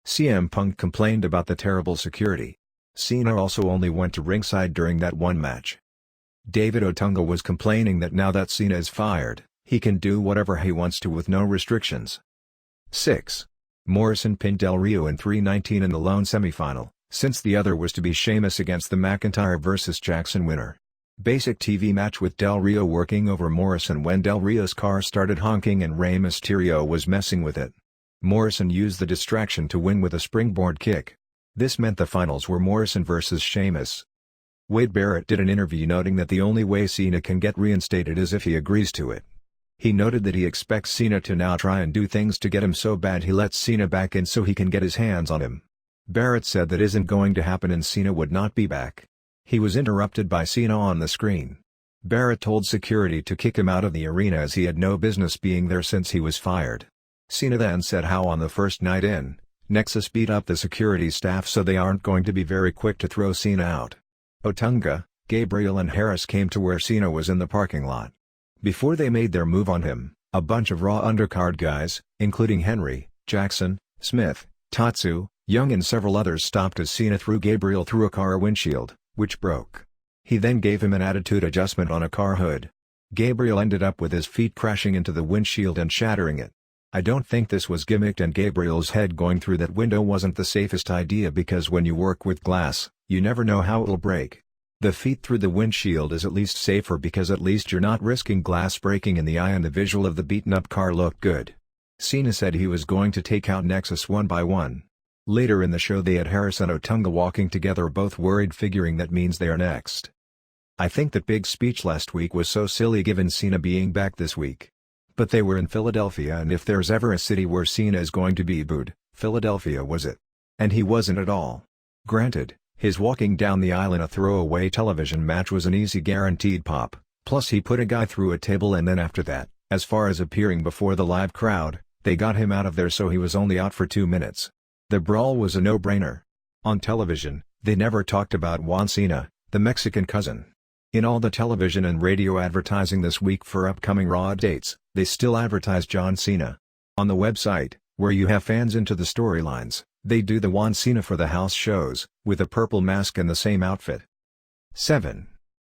A: CM Punk complained about the terrible security. Cena also only went to ringside during that one match. David Otunga was complaining that now that Cena is fired, he can do whatever he wants to with no restrictions. 6. Morrison pinned Del Rio in 3:19 in the lone semifinal, since the other was to be Sheamus against the McIntyre vs. Jackson winner. Basic TV match with Del Rio working over Morrison when Del Rio's car started honking and Rey Mysterio was messing with it. Morrison used the distraction to win with a springboard kick. This meant the finals were Morrison vs. Sheamus. Wade Barrett did an interview noting that the only way Cena can get reinstated is if he agrees to it. He noted that he expects Cena to now try and do things to get him so bad he lets Cena back in so he can get his hands on him. Barrett said that isn't going to happen and Cena would not be back. He was interrupted by Cena on the screen. Barrett told security to kick him out of the arena as he had no business being there since he was fired. Cena then said how on the first night in, Nexus beat up the security staff so they aren't going to be very quick to throw Cena out. Otunga, Gabriel and Harris came to where Cena was in the parking lot. Before they made their move on him, a bunch of Raw undercard guys, including Henry, Jackson, Smith, Tatsu, Young and several others stopped as Cena threw Gabriel through a car windshield, which broke. He then gave him an attitude adjustment on a car hood. Gabriel ended up with his feet crashing into the windshield and shattering it. I don't think this was gimmicked, and Gabriel's head going through that window wasn't the safest idea because when you work with glass, you never know how it'll break. The feet through the windshield is at least safer because at least you're not risking glass breaking in the eye, and the visual of the beaten-up car looked good. Cena said he was going to take out Nexus one by one. Later in the show they had Harris and Otunga walking together, both worried, figuring that means they are next. I think that big speech last week was so silly given Cena being back this week. But they were in Philadelphia, and if there's ever a city where Cena is going to be booed, Philadelphia was it? And he wasn't at all. Granted, his walking down the aisle in a throwaway television match was an easy guaranteed pop, plus he put a guy through a table and then after that, as far as appearing before the live crowd, they got him out of there so he was only out for 2 minutes. The brawl was a no-brainer. On television, they never talked about Juan Cena, the Mexican cousin. In all the television and radio advertising this week for upcoming Raw dates, they still advertise John Cena. On the website, where you have fans into the storylines, they do the Juan Cena for the house shows, with a purple mask and the same outfit. 7.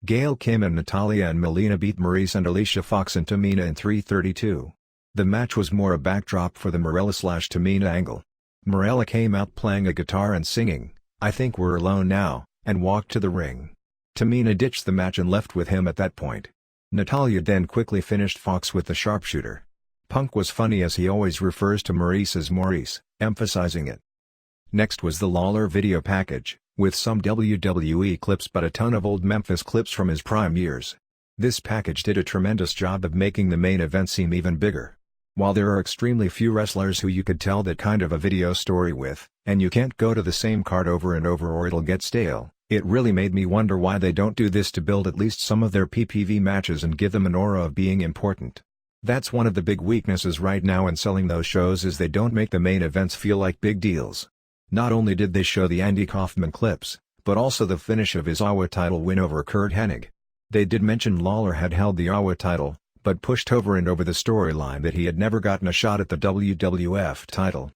A: Gail Kim and Natalya and Melina beat Maurice and Alicia Fox and Tamina in 3:32. The match was more a backdrop for the Marella/Tamina angle. Marella came out playing a guitar and singing, "I Think We're Alone Now," and walked to the ring. Tamina ditched the match and left with him at that point. Natalya then quickly finished Fox with the sharpshooter. Punk was funny as he always refers to Maurice as Maurice, emphasizing it. Next was the Lawler video package, with some WWE clips but a ton of old Memphis clips from his prime years. This package did a tremendous job of making the main event seem even bigger. While there are extremely few wrestlers who you could tell that kind of a video story with, and you can't go to the same card over and over or it'll get stale, it really made me wonder why they don't do this to build at least some of their PPV matches and give them an aura of being important. That's one of the big weaknesses right now in selling those shows is they don't make the main events feel like big deals. Not only did they show the Andy Kaufman clips, but also the finish of his AWA title win over Kurt Hennig. They did mention Lawler had held the AWA title, but pushed over and over the storyline that he had never gotten a shot at the WWF title.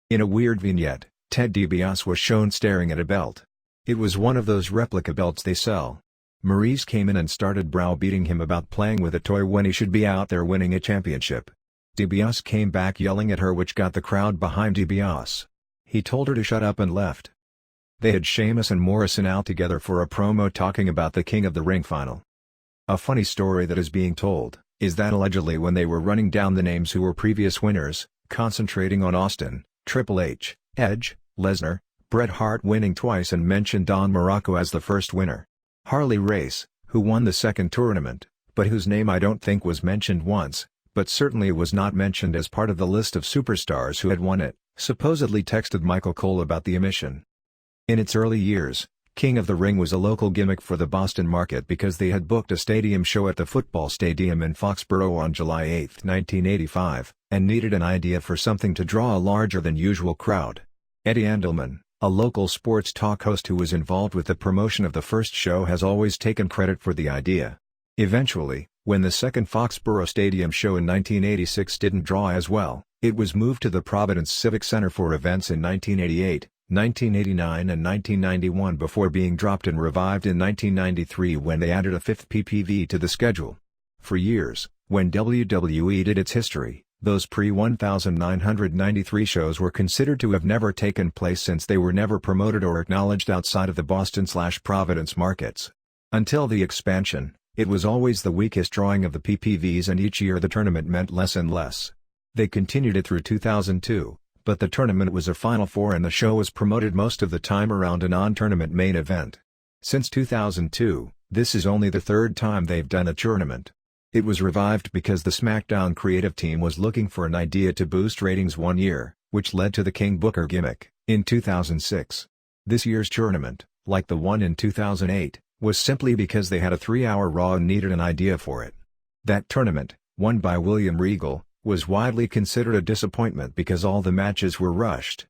A: In a weird vignette, Ted DiBiase was shown staring at a belt. It was one of those replica belts they sell. Maurice came in and started browbeating him about playing with a toy when he should be out there winning a championship. DiBiase came back yelling at her, which got the crowd behind DiBiase. He told her to shut up and left. They had Sheamus and Morrison out together for a promo talking about the King of the Ring final. A funny story that is being told is that allegedly when they were running down the names who were previous winners, concentrating on Austin, Triple H, Edge, Lesnar, Bret Hart winning twice and mentioned Don Morocco as the first winner. Harley Race, who won the second tournament, but whose name I don't think was mentioned once, but certainly was not mentioned as part of the list of superstars who had won it, supposedly texted Michael Cole about the omission. In its early years, King of the Ring was a local gimmick for the Boston market because they had booked a stadium show at the football stadium in Foxborough on July 8, 1985, and needed an idea for something to draw a larger-than-usual crowd. Eddie Andelman, a local sports talk host who was involved with the promotion of the first show, has always taken credit for the idea. Eventually, when the second Foxborough Stadium show in 1986 didn't draw as well, it was moved to the Providence Civic Center for events in 1988, 1989 and 1991 before being dropped and revived in 1993 when they added a fifth PPV to the schedule. For years, when WWE did its history, those pre-1993 shows were considered to have never taken place since they were never promoted or acknowledged outside of the Boston/Providence markets. Until the expansion, it was always the weakest drawing of the PPVs, and each year the tournament meant less and less. They continued it through 2002, but the tournament was a Final Four and the show was promoted most of the time around a non-tournament main event. Since 2002, this is only the third time they've done a tournament. It was revived because the SmackDown creative team was looking for an idea to boost ratings one year, which led to the King Booker gimmick, in 2006. This year's tournament, like the one in 2008, was simply because they had a 3-hour Raw and needed an idea for it. That tournament, won by William Regal, was widely considered a disappointment because all the matches were rushed.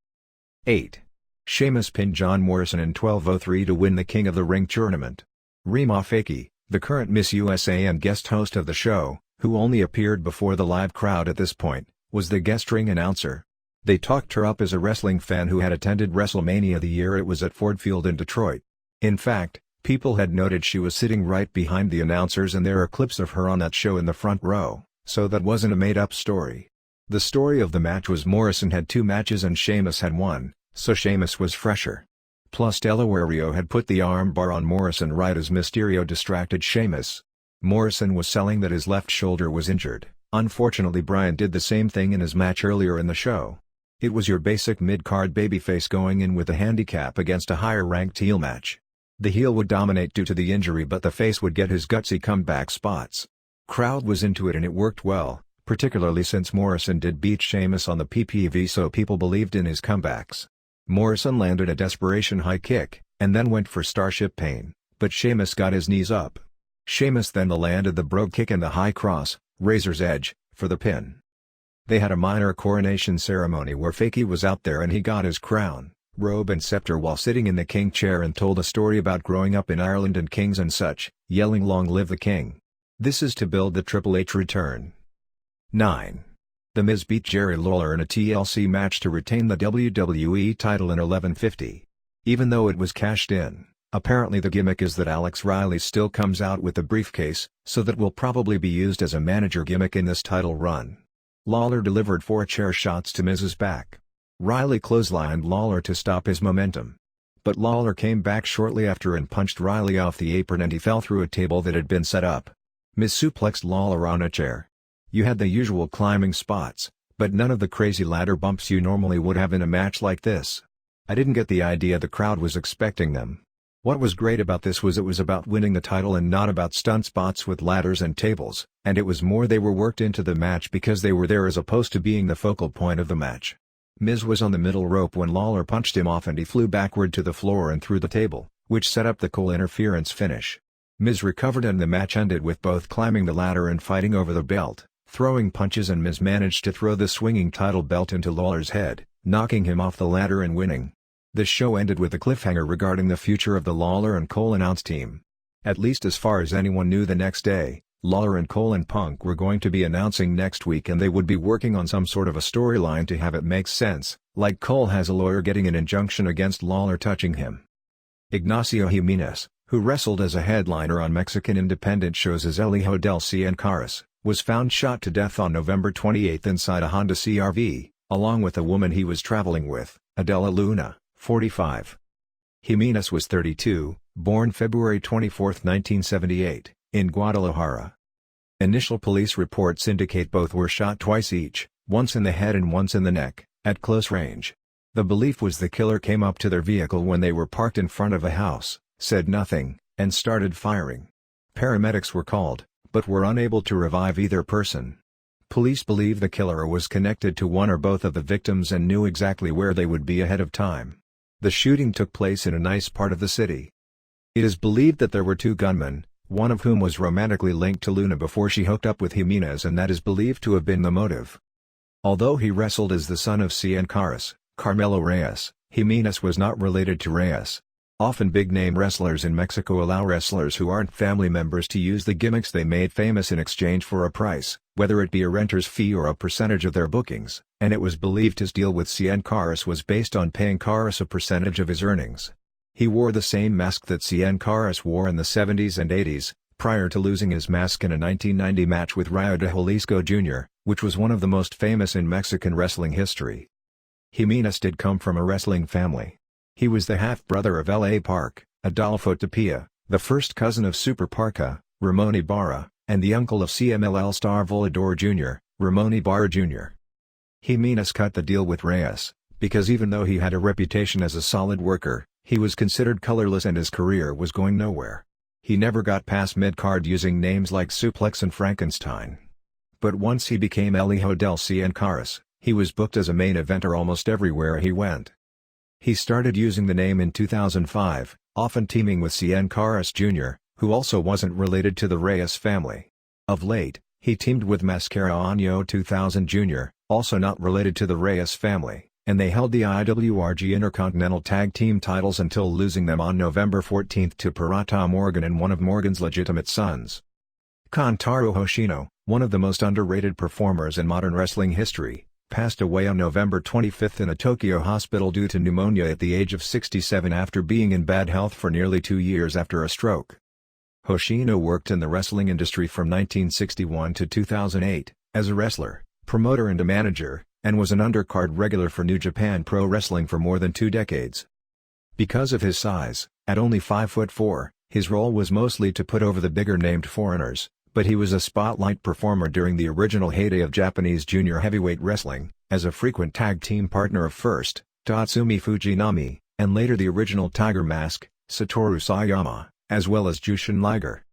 A: 8. Sheamus pinned John Morrison in 12:03 to win the King of the Ring tournament. Rima Fakey, the current Miss USA and guest host of the show, who only appeared before the live crowd at this point, was the guest ring announcer. They talked her up as a wrestling fan who had attended WrestleMania the year it was at Ford Field in Detroit. In fact, people had noted she was sitting right behind the announcers, and there are clips of her on that show in the front row. So that wasn't a made-up story. The story of the match was Morrison had 2 matches and Sheamus had 1, so Sheamus was fresher. Plus Delawario had put the armbar on Morrison right as Mysterio distracted Sheamus. Morrison was selling that his left shoulder was injured. Unfortunately, Bryan did the same thing in his match earlier in the show. It was your basic mid-card babyface going in with a handicap against a higher-ranked heel match. The heel would dominate due to the injury, but the face would get his gutsy comeback spots. Crowd was into it and it worked well, particularly since Morrison did beat Sheamus on the PPV, so people believed in his comebacks. Morrison landed a desperation high kick, and then went for Starship Pain, but Sheamus got his knees up. Sheamus then landed the brogue kick and the high cross, Razor's Edge, for the pin. They had a minor coronation ceremony where Fakey was out there and he got his crown, robe and scepter while sitting in the king chair and told a story about growing up in Ireland and kings and such, yelling "Long live the king." This is to build the Triple H return. 9. The Miz beat Jerry Lawler in a TLC match to retain the WWE title in 11:50. Even though it was cashed in, apparently the gimmick is that Alex Riley still comes out with the briefcase, so that will probably be used as a manager gimmick in this title run. Lawler delivered 4 chair shots to Miz's back. Riley clotheslined Lawler to stop his momentum. But Lawler came back shortly after and punched Riley off the apron and he fell through a table that had been set up. Miz suplexed Lawler on a chair. You had the usual climbing spots, but none of the crazy ladder bumps you normally would have in a match like this. I didn't get the idea the crowd was expecting them. What was great about this was it was about winning the title and not about stunt spots with ladders and tables, and it was more they were worked into the match because they were there as opposed to being the focal point of the match. Miz was on the middle rope when Lawler punched him off and he flew backward to the floor and through the table, which set up the cool interference finish. Miz recovered and the match ended with both climbing the ladder and fighting over the belt, throwing punches, and Miz managed to throw the swinging title belt into Lawler's head, knocking him off the ladder and winning. The show ended with a cliffhanger regarding the future of the Lawler and Cole announce team. At least as far as anyone knew the next day, Lawler and Cole and Punk were going to be announcing next week and they would be working on some sort of a storyline to have it make sense, like Cole has a lawyer getting an injunction against Lawler touching him. Ignacio Jimenez, who wrestled as a headliner on Mexican independent shows as El Hijo del Cien Caras, was found shot to death on November 28 inside a Honda CR-V, along with a woman he was traveling with, Adela Luna, 45. Jimenez was 32, born February 24, 1978, in Guadalajara. Initial police reports indicate both were shot twice each, once in the head and once in the neck, at close range. The belief was the killer came up to their vehicle when they were parked in front of a house, said nothing, and started firing. Paramedics were called, but were unable to revive either person. Police believe the killer was connected to one or both of the victims and knew exactly where they would be ahead of time. The shooting took place in a nice part of the city. It is believed that there were 2 gunmen, one of whom was romantically linked to Luna before she hooked up with Jimenez, and that is believed to have been the motive. Although he wrestled as the son of Cien Caras, Carmelo Reyes, Jimenez was not related to Reyes. Often big-name wrestlers in Mexico allow wrestlers who aren't family members to use the gimmicks they made famous in exchange for a price, whether it be a renter's fee or a percentage of their bookings, and it was believed his deal with Cien Caras was based on paying Caras a percentage of his earnings. He wore the same mask that Cien Caras wore in the 70s and 80s, prior to losing his mask in a 1990 match with Rayo de Jalisco Jr., which was one of the most famous in Mexican wrestling history. Jimenez did come from a wrestling family. He was the half-brother of L.A. Park, Adolfo Tapia, the first cousin of Super Parka, Ramon Ibarra, and the uncle of CMLL star Volador Jr., Ramon Ibarra Jr. Jimenez cut the deal with Reyes, because even though he had a reputation as a solid worker, he was considered colorless and his career was going nowhere. He never got past mid-card using names like Suplex and Frankenstein. But once he became El Hijo del Cien Caras, he was booked as a main eventer almost everywhere he went. He started using the name in 2005, often teaming with Cien Caras Jr., who also wasn't related to the Reyes family. Of late, he teamed with Mascara Año 2000 Jr., also not related to the Reyes family, and they held the IWRG Intercontinental Tag Team titles until losing them on November 14 to Pirata Morgan and one of Morgan's legitimate sons. Kantaro Hoshino, one of the most underrated performers in modern wrestling history, passed away on November 25 in a Tokyo hospital due to pneumonia at the age of 67 after being in bad health for nearly 2 years after a stroke. Hoshino worked in the wrestling industry from 1961 to 2008, as a wrestler, promoter and a manager, and was an undercard regular for New Japan Pro Wrestling for more than 2 decades. Because of his size, at only 5'4", his role was mostly to put over the bigger-named foreigners, but he was a spotlight performer during the original heyday of Japanese junior heavyweight wrestling, as a frequent tag team partner of first, Tatsumi Fujinami, and later the original Tiger Mask, Satoru Sayama, as well as Jushin Liger.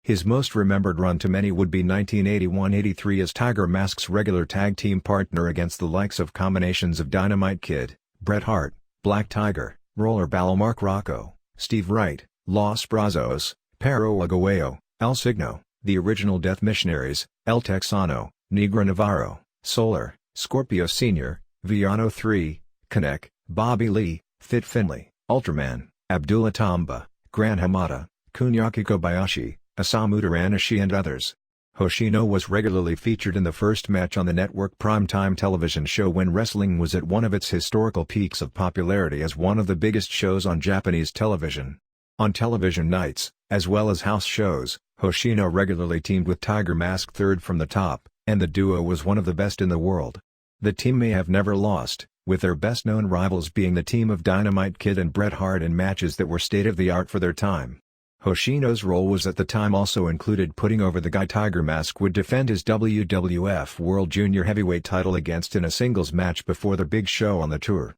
A: His most remembered run to many would be 1981-83 as Tiger Mask's regular tag team partner against the likes of combinations of Dynamite Kid, Bret Hart, Black Tiger, Rollerball Mark Rocco, Steve Wright, Los Brazos, Perro Aguayo, El Signo, the original Death Missionaries, El Texano, Negro Navarro, Solar, Scorpio Sr., Villano III, Connect, Bobby Lee, Fit Finlay, Ultraman, Abdullah Tamba, Gran Hamada, Kunyaki Kobayashi, Osamu Duranishi and others. Hoshino was regularly featured in the first match on the network primetime television show when wrestling was at one of its historical peaks of popularity as one of the biggest shows on Japanese television. On television nights, as well as house shows, Hoshino regularly teamed with Tiger Mask third from the top, and the duo was one of the best in the world. The team may have never lost, with their best-known rivals being the team of Dynamite Kid and Bret Hart in matches that were state-of-the-art for their time. Hoshino's role was at the time also included putting over the guy Tiger Mask would defend his WWF World Junior Heavyweight title against in a singles match before the big show on the tour.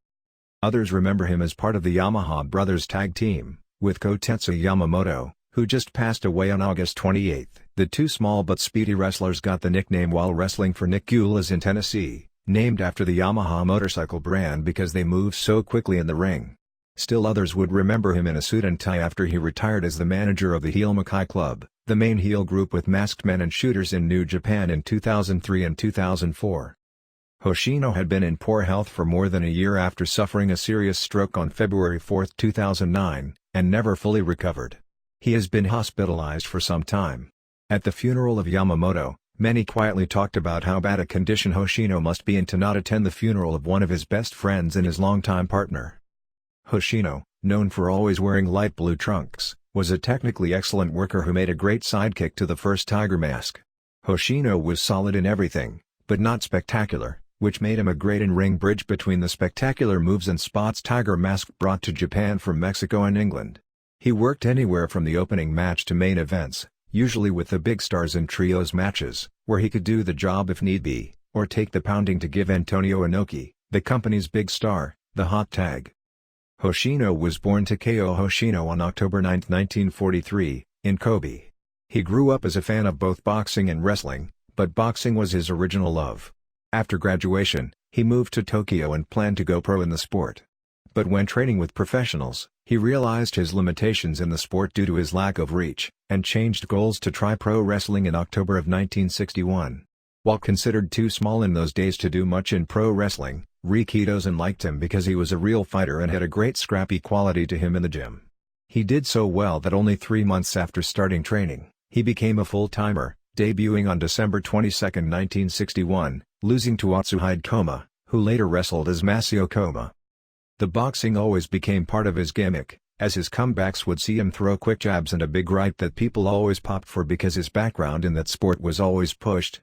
A: Others remember him as part of the Yamaha Brothers tag team, with Kotetsu Yamamoto, who just passed away on August 28. The two small but speedy wrestlers got the nickname while wrestling for Nick Gulas in Tennessee, named after the Yamaha motorcycle brand because they moved so quickly in the ring. Still others would remember him in a suit and tie after he retired as the manager of the Heel Makai Club, the main heel group with masked men and shooters in New Japan in 2003 and 2004. Hoshino had been in poor health for more than a year after suffering a serious stroke on February 4, 2009, and never fully recovered. He has been hospitalized for some time. At the funeral of Yamamoto, many quietly talked about how bad a condition Hoshino must be in to not attend the funeral of one of his best friends and his longtime partner. Hoshino, known for always wearing light blue trunks, was a technically excellent worker who made a great sidekick to the first Tiger Mask. Hoshino was solid in everything, but not spectacular, which made him a great in-ring bridge between the spectacular moves and spots Tiger Mask brought to Japan from Mexico and England. He worked anywhere from the opening match to main events, usually with the big stars in trios matches, where he could do the job if need be, or take the pounding to give Antonio Inoki, the company's big star, the hot tag. Hoshino was born Takeo Hoshino on October 9, 1943, in Kobe. He grew up as a fan of both boxing and wrestling, but boxing was his original love. After graduation, he moved to Tokyo and planned to go pro in the sport. But when training with professionals, he realized his limitations in the sport due to his lack of reach, and changed goals to try pro wrestling in October of 1961. While considered too small in those days to do much in pro wrestling, Rikidozen liked him because he was a real fighter and had a great scrappy quality to him in the gym. He did so well that only 3 months after starting training, he became a full-timer, debuting on December 22, 1961, losing to Atsuhide Koma, who later wrestled as Masao Koma. The boxing always became part of his gimmick, as his comebacks would see him throw quick jabs and a big right that people always popped for because his background in that sport was always pushed.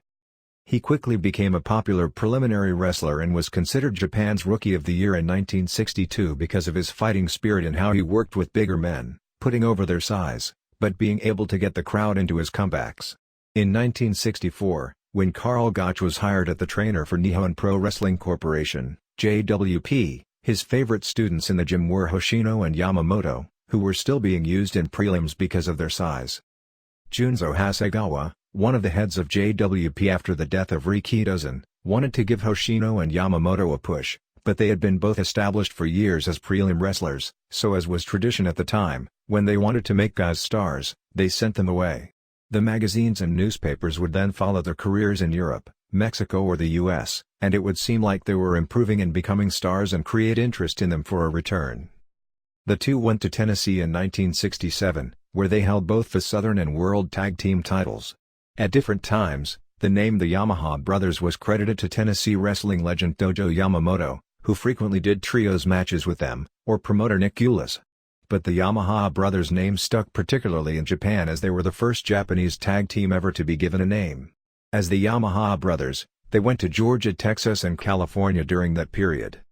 A: He quickly became a popular preliminary wrestler and was considered Japan's Rookie of the Year in 1962 because of his fighting spirit and how he worked with bigger men, putting over their size, but being able to get the crowd into his comebacks. In 1964, when Karl Gotch was hired as the trainer for Nihon Pro Wrestling Corporation, JWP, his favorite students in the gym were Hoshino and Yamamoto, who were still being used in prelims because of their size. Junzo Hasegawa, one of the heads of JWP after the death of Rikidozen, wanted to give Hoshino and Yamamoto a push, but they had been both established for years as prelim wrestlers, so as was tradition at the time, when they wanted to make guys stars, they sent them away. The magazines and newspapers would then follow their careers in Europe, Mexico or the US, and it would seem like they were improving and becoming stars and create interest in them for a return. The two went to Tennessee in 1967, where they held both the Southern and World Tag Team titles. At different times, the name the Yamaha Brothers was credited to Tennessee wrestling legend Dojo Yamamoto, who frequently did trios matches with them, or promoter Nick Gulas. But the Yamaha Brothers name stuck particularly in Japan as they were the first Japanese tag team ever to be given a name. As the Yamaha Brothers, they went to Georgia, Texas and California during that period.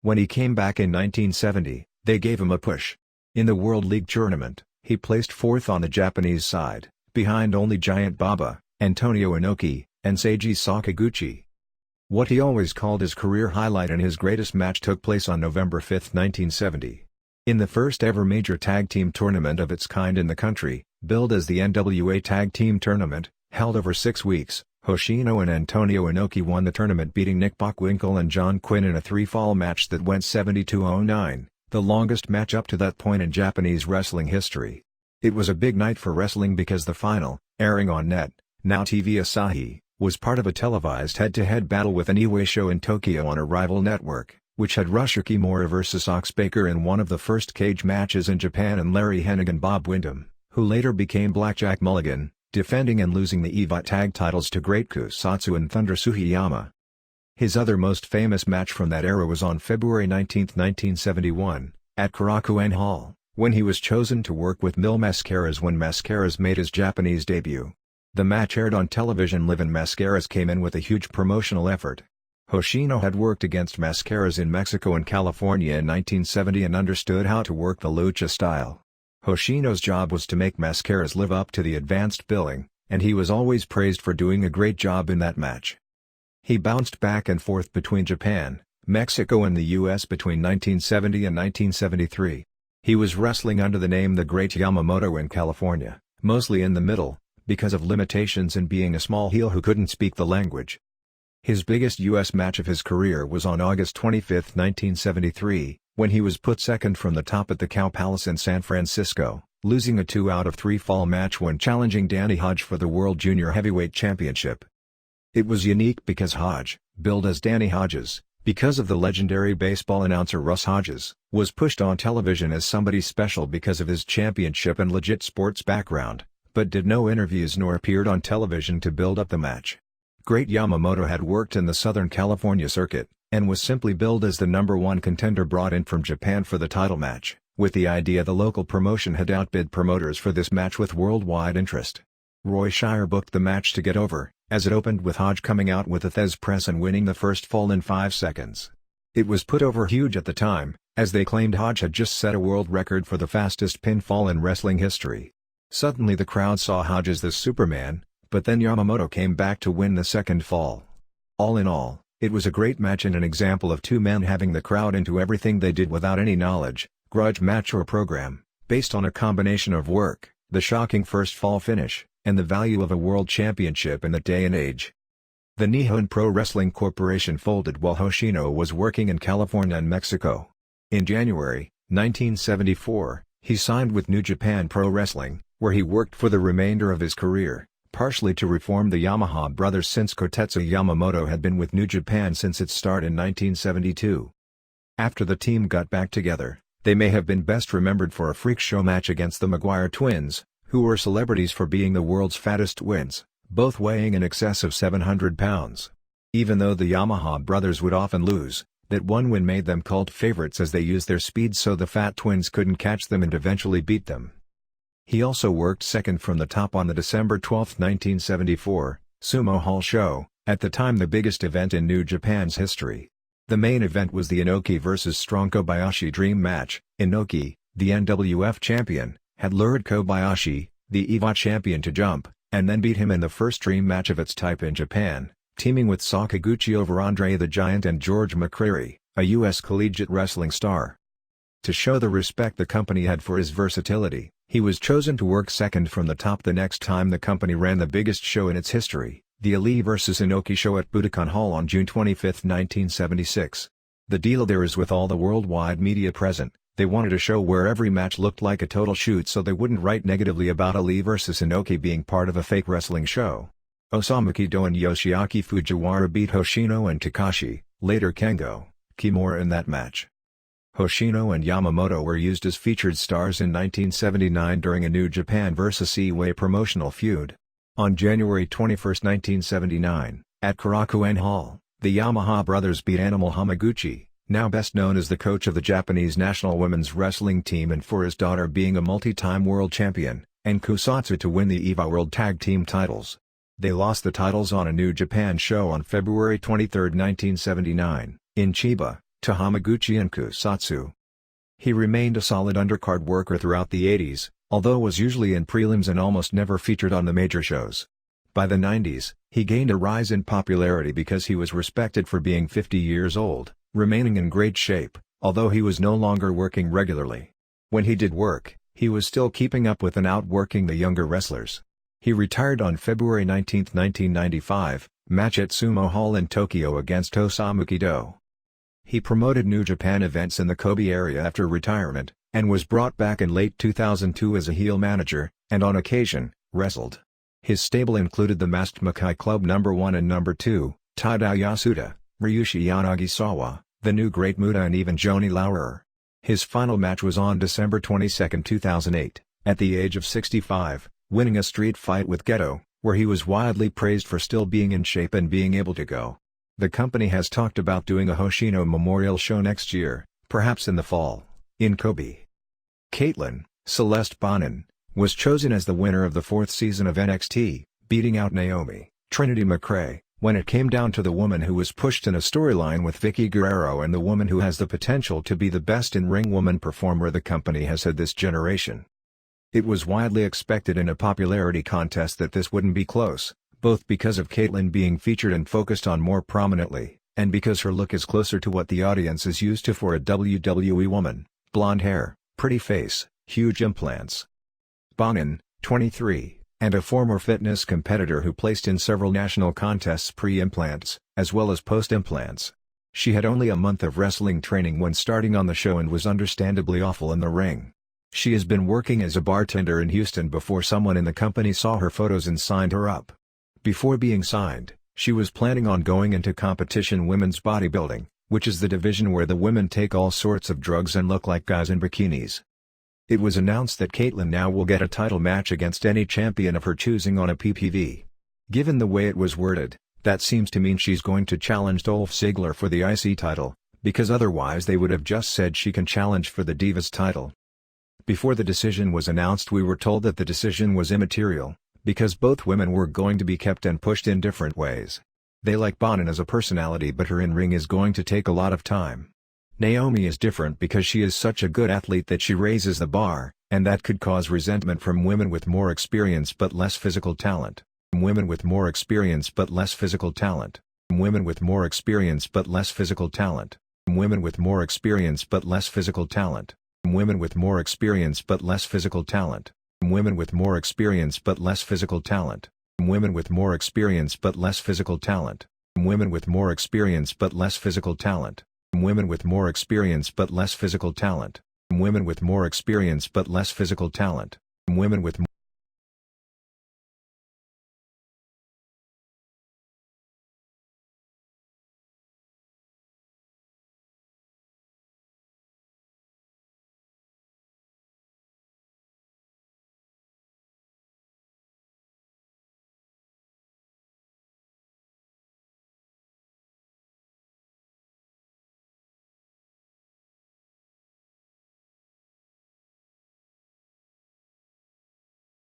A: When he came back in 1970, they gave him a push. In the World League Tournament, he placed fourth on the Japanese side, behind only Giant Baba, Antonio Inoki, and Seiji Sakaguchi. What he always called his career highlight and his greatest match took place on November 5, 1970. In the first ever major tag team tournament of its kind in the country, Billed as the NWA Tag Team Tournament, held over 6 weeks, Hoshino and Antonio Inoki won the tournament, beating Nick Bockwinkel and John Quinn in a 3-fall match that went 72-09, the longest match up to that point in Japanese wrestling history. It was a big night for wrestling because the final, airing on NET, now TV Asahi, was part of a televised head-to-head battle with an Inoue show in Tokyo on a rival network, which had Rush Kimura vs. Ox Baker in one of the first cage matches in Japan, and Larry Hennig and Bob Windham, who later became Blackjack Mulligan, defending and losing the EVA tag titles to Great Kusatsu and Thunder Sugiyama. His other most famous match from that era was on February 19, 1971, at Korakuen Hall, when he was chosen to work with Mil Mascaras when Mascaras made his Japanese debut. The match aired on television live and Mascaras came in with a huge promotional effort. Hoshino had worked against Mascaras in Mexico and California in 1970 and understood how to work the lucha style. Hoshino's job was to make Mascaras live up to the advanced billing, and he was always praised for doing a great job in that match. He bounced back and forth between Japan, Mexico and the US between 1970 and 1973. He was wrestling under the name The Great Yamamoto in California, mostly in the middle, because of limitations in being a small heel who couldn't speak the language. His biggest U.S. match of his career was on August 25, 1973, when he was put second from the top at the Cow Palace in San Francisco, losing a 2 out of 3 fall match when challenging Danny Hodge for the World Junior Heavyweight Championship. It was unique because Hodge, billed as Danny Hodges, because of the legendary baseball announcer Russ Hodges, was pushed on television as somebody special because of his championship and legit sports background, but did no interviews nor appeared on television to build up the match. Great Yamamoto had worked in the Southern California circuit, and was simply billed as the #1 contender brought in from Japan for the title match, with the idea the local promotion had outbid promoters for this match with worldwide interest. Roy Shire booked the match to get over, as it opened with Hodge coming out with a Thez press and winning the first fall in 5 seconds. It was put over huge at the time, as they claimed Hodge had just set a world record for the fastest pinfall in wrestling history. Suddenly the crowd saw Hodge as the Superman, but then Yamamoto came back to win the second fall. All in all, it was a great match and an example of two men having the crowd into everything they did without any knowledge, grudge match or program, based on a combination of work, the shocking first fall finish, and the value of a world championship in that day and age. The Nihon Pro Wrestling Corporation folded while Hoshino was working in California and Mexico. In January 1974, he signed with New Japan Pro Wrestling, where he worked for the remainder of his career, partially to reform the Yamaha brothers since Kotetsu Yamamoto had been with New Japan since its start in 1972. After the team got back together, they may have been best remembered for a freak show match against the Maguire twins, who were celebrities for being the world's fattest twins, both weighing in excess of 700 pounds. Even though the Yamaha brothers would often lose, that one win made them cult favorites as they used their speed so the fat twins couldn't catch them and eventually beat them. He also worked second from the top on the December 12, 1974, Sumo Hall show, at the time the biggest event in New Japan's history. The main event was the Inoki vs. Strong Kobayashi Dream match. Inoki, the NWF champion, had lured Kobayashi, the EVA champion, to jump, and then beat him in the first dream match of its type in Japan, teaming with Sakaguchi over Andre the Giant and George McCreary, a U.S. collegiate wrestling star. To show the respect the company had for his versatility, he was chosen to work second from the top the next time the company ran the biggest show in its history, the Ali vs. Inoki show at Budokan Hall on June 25, 1976. The deal there is with all the worldwide media present, they wanted a show where every match looked like a total shoot so they wouldn't write negatively about Ali vs. Inoki being part of a fake wrestling show. Osamu Kido and Yoshiaki Fujiwara beat Hoshino and Takashi, later Kengo, Kimura in that match. Hoshino and Yamamoto were used as featured stars in 1979 during a New Japan vs. Inoue promotional feud. On January 21, 1979, at Korakuen Hall, the Yamaha brothers beat Animal Hamaguchi, now best known as the coach of the Japanese national women's wrestling team and for his daughter being a multi-time world champion, and Kusatsu to win the EVA World Tag Team titles. They lost the titles on a New Japan show on February 23, 1979, in Chiba, to Hamaguchi and Kusatsu. He remained a solid undercard worker throughout the 80s, although was usually in prelims and almost never featured on the major shows. By the 90s, he gained a rise in popularity because he was respected for being 50 years old, remaining in great shape, although he was no longer working regularly. When he did work, he was still keeping up with and outworking the younger wrestlers. He retired on February 19, 1995, match at Sumo Hall in Tokyo against Osamu Kido. He promoted New Japan events in the Kobe area after retirement, and was brought back in late 2002 as a heel manager, and on occasion, wrestled. His stable included the Masked Makai Club No. 1 and No. 2, Tadao Yasuda, Ryushi Yanagisawa, the New Great Muta and even Joni Laurer. His final match was on December 22, 2008, at the age of 65, winning a street fight with Geto, where he was widely praised for still being in shape and being able to go. The company has talked about doing a Hoshino Memorial show next year, perhaps in the fall, in Kobe. Caitlin, Celeste Bonin, was chosen as the winner of the 4th season of NXT, beating out Naomi, Trinity McRae, when it came down to the woman who was pushed in a storyline with Vicky Guerrero and the woman who has the potential to be the best in-ring woman performer the company has had this generation. It was widely expected in a popularity contest that this wouldn't be close, both because of Caitlin being featured and focused on more prominently, and because her look is closer to what the audience is used to for a WWE woman: blonde hair, pretty face, huge implants. Bonin, 23, and a former fitness competitor who placed in several national contests pre-implants, as well as post-implants. She had only a month of wrestling training when starting on the show and was understandably awful in the ring. She has been working as a bartender in Houston before someone in the company saw her photos and signed her up. Before being signed, she was planning on going into competition women's bodybuilding, which is the division where the women take all sorts of drugs and look like guys in bikinis. It was announced that Caitlin now will get a title match against any champion of her choosing on a PPV. Given the way it was worded, that seems to mean she's going to challenge Dolph Ziggler for the IC title, because otherwise they would have just said she can challenge for the Divas title. Before the decision was announced, we were told that the decision was immaterial, because both women were going to be kept and pushed in different ways. They like Bonin as a personality, but her in-ring is going to take a lot of time. Naomi is different because she is such a good athlete that she raises the bar, and that could cause resentment from women with more experience but less physical talent. Women with more experience but less physical talent. Women with more experience but less physical talent. Women with more experience but less physical talent. Women with more experience but less physical talent. Women with more experience but less physical talent. Women with more experience but less physical talent. Women with more experience but less physical talent. Women with more experience but less physical talent. Women with more experience but less physical talent. Women with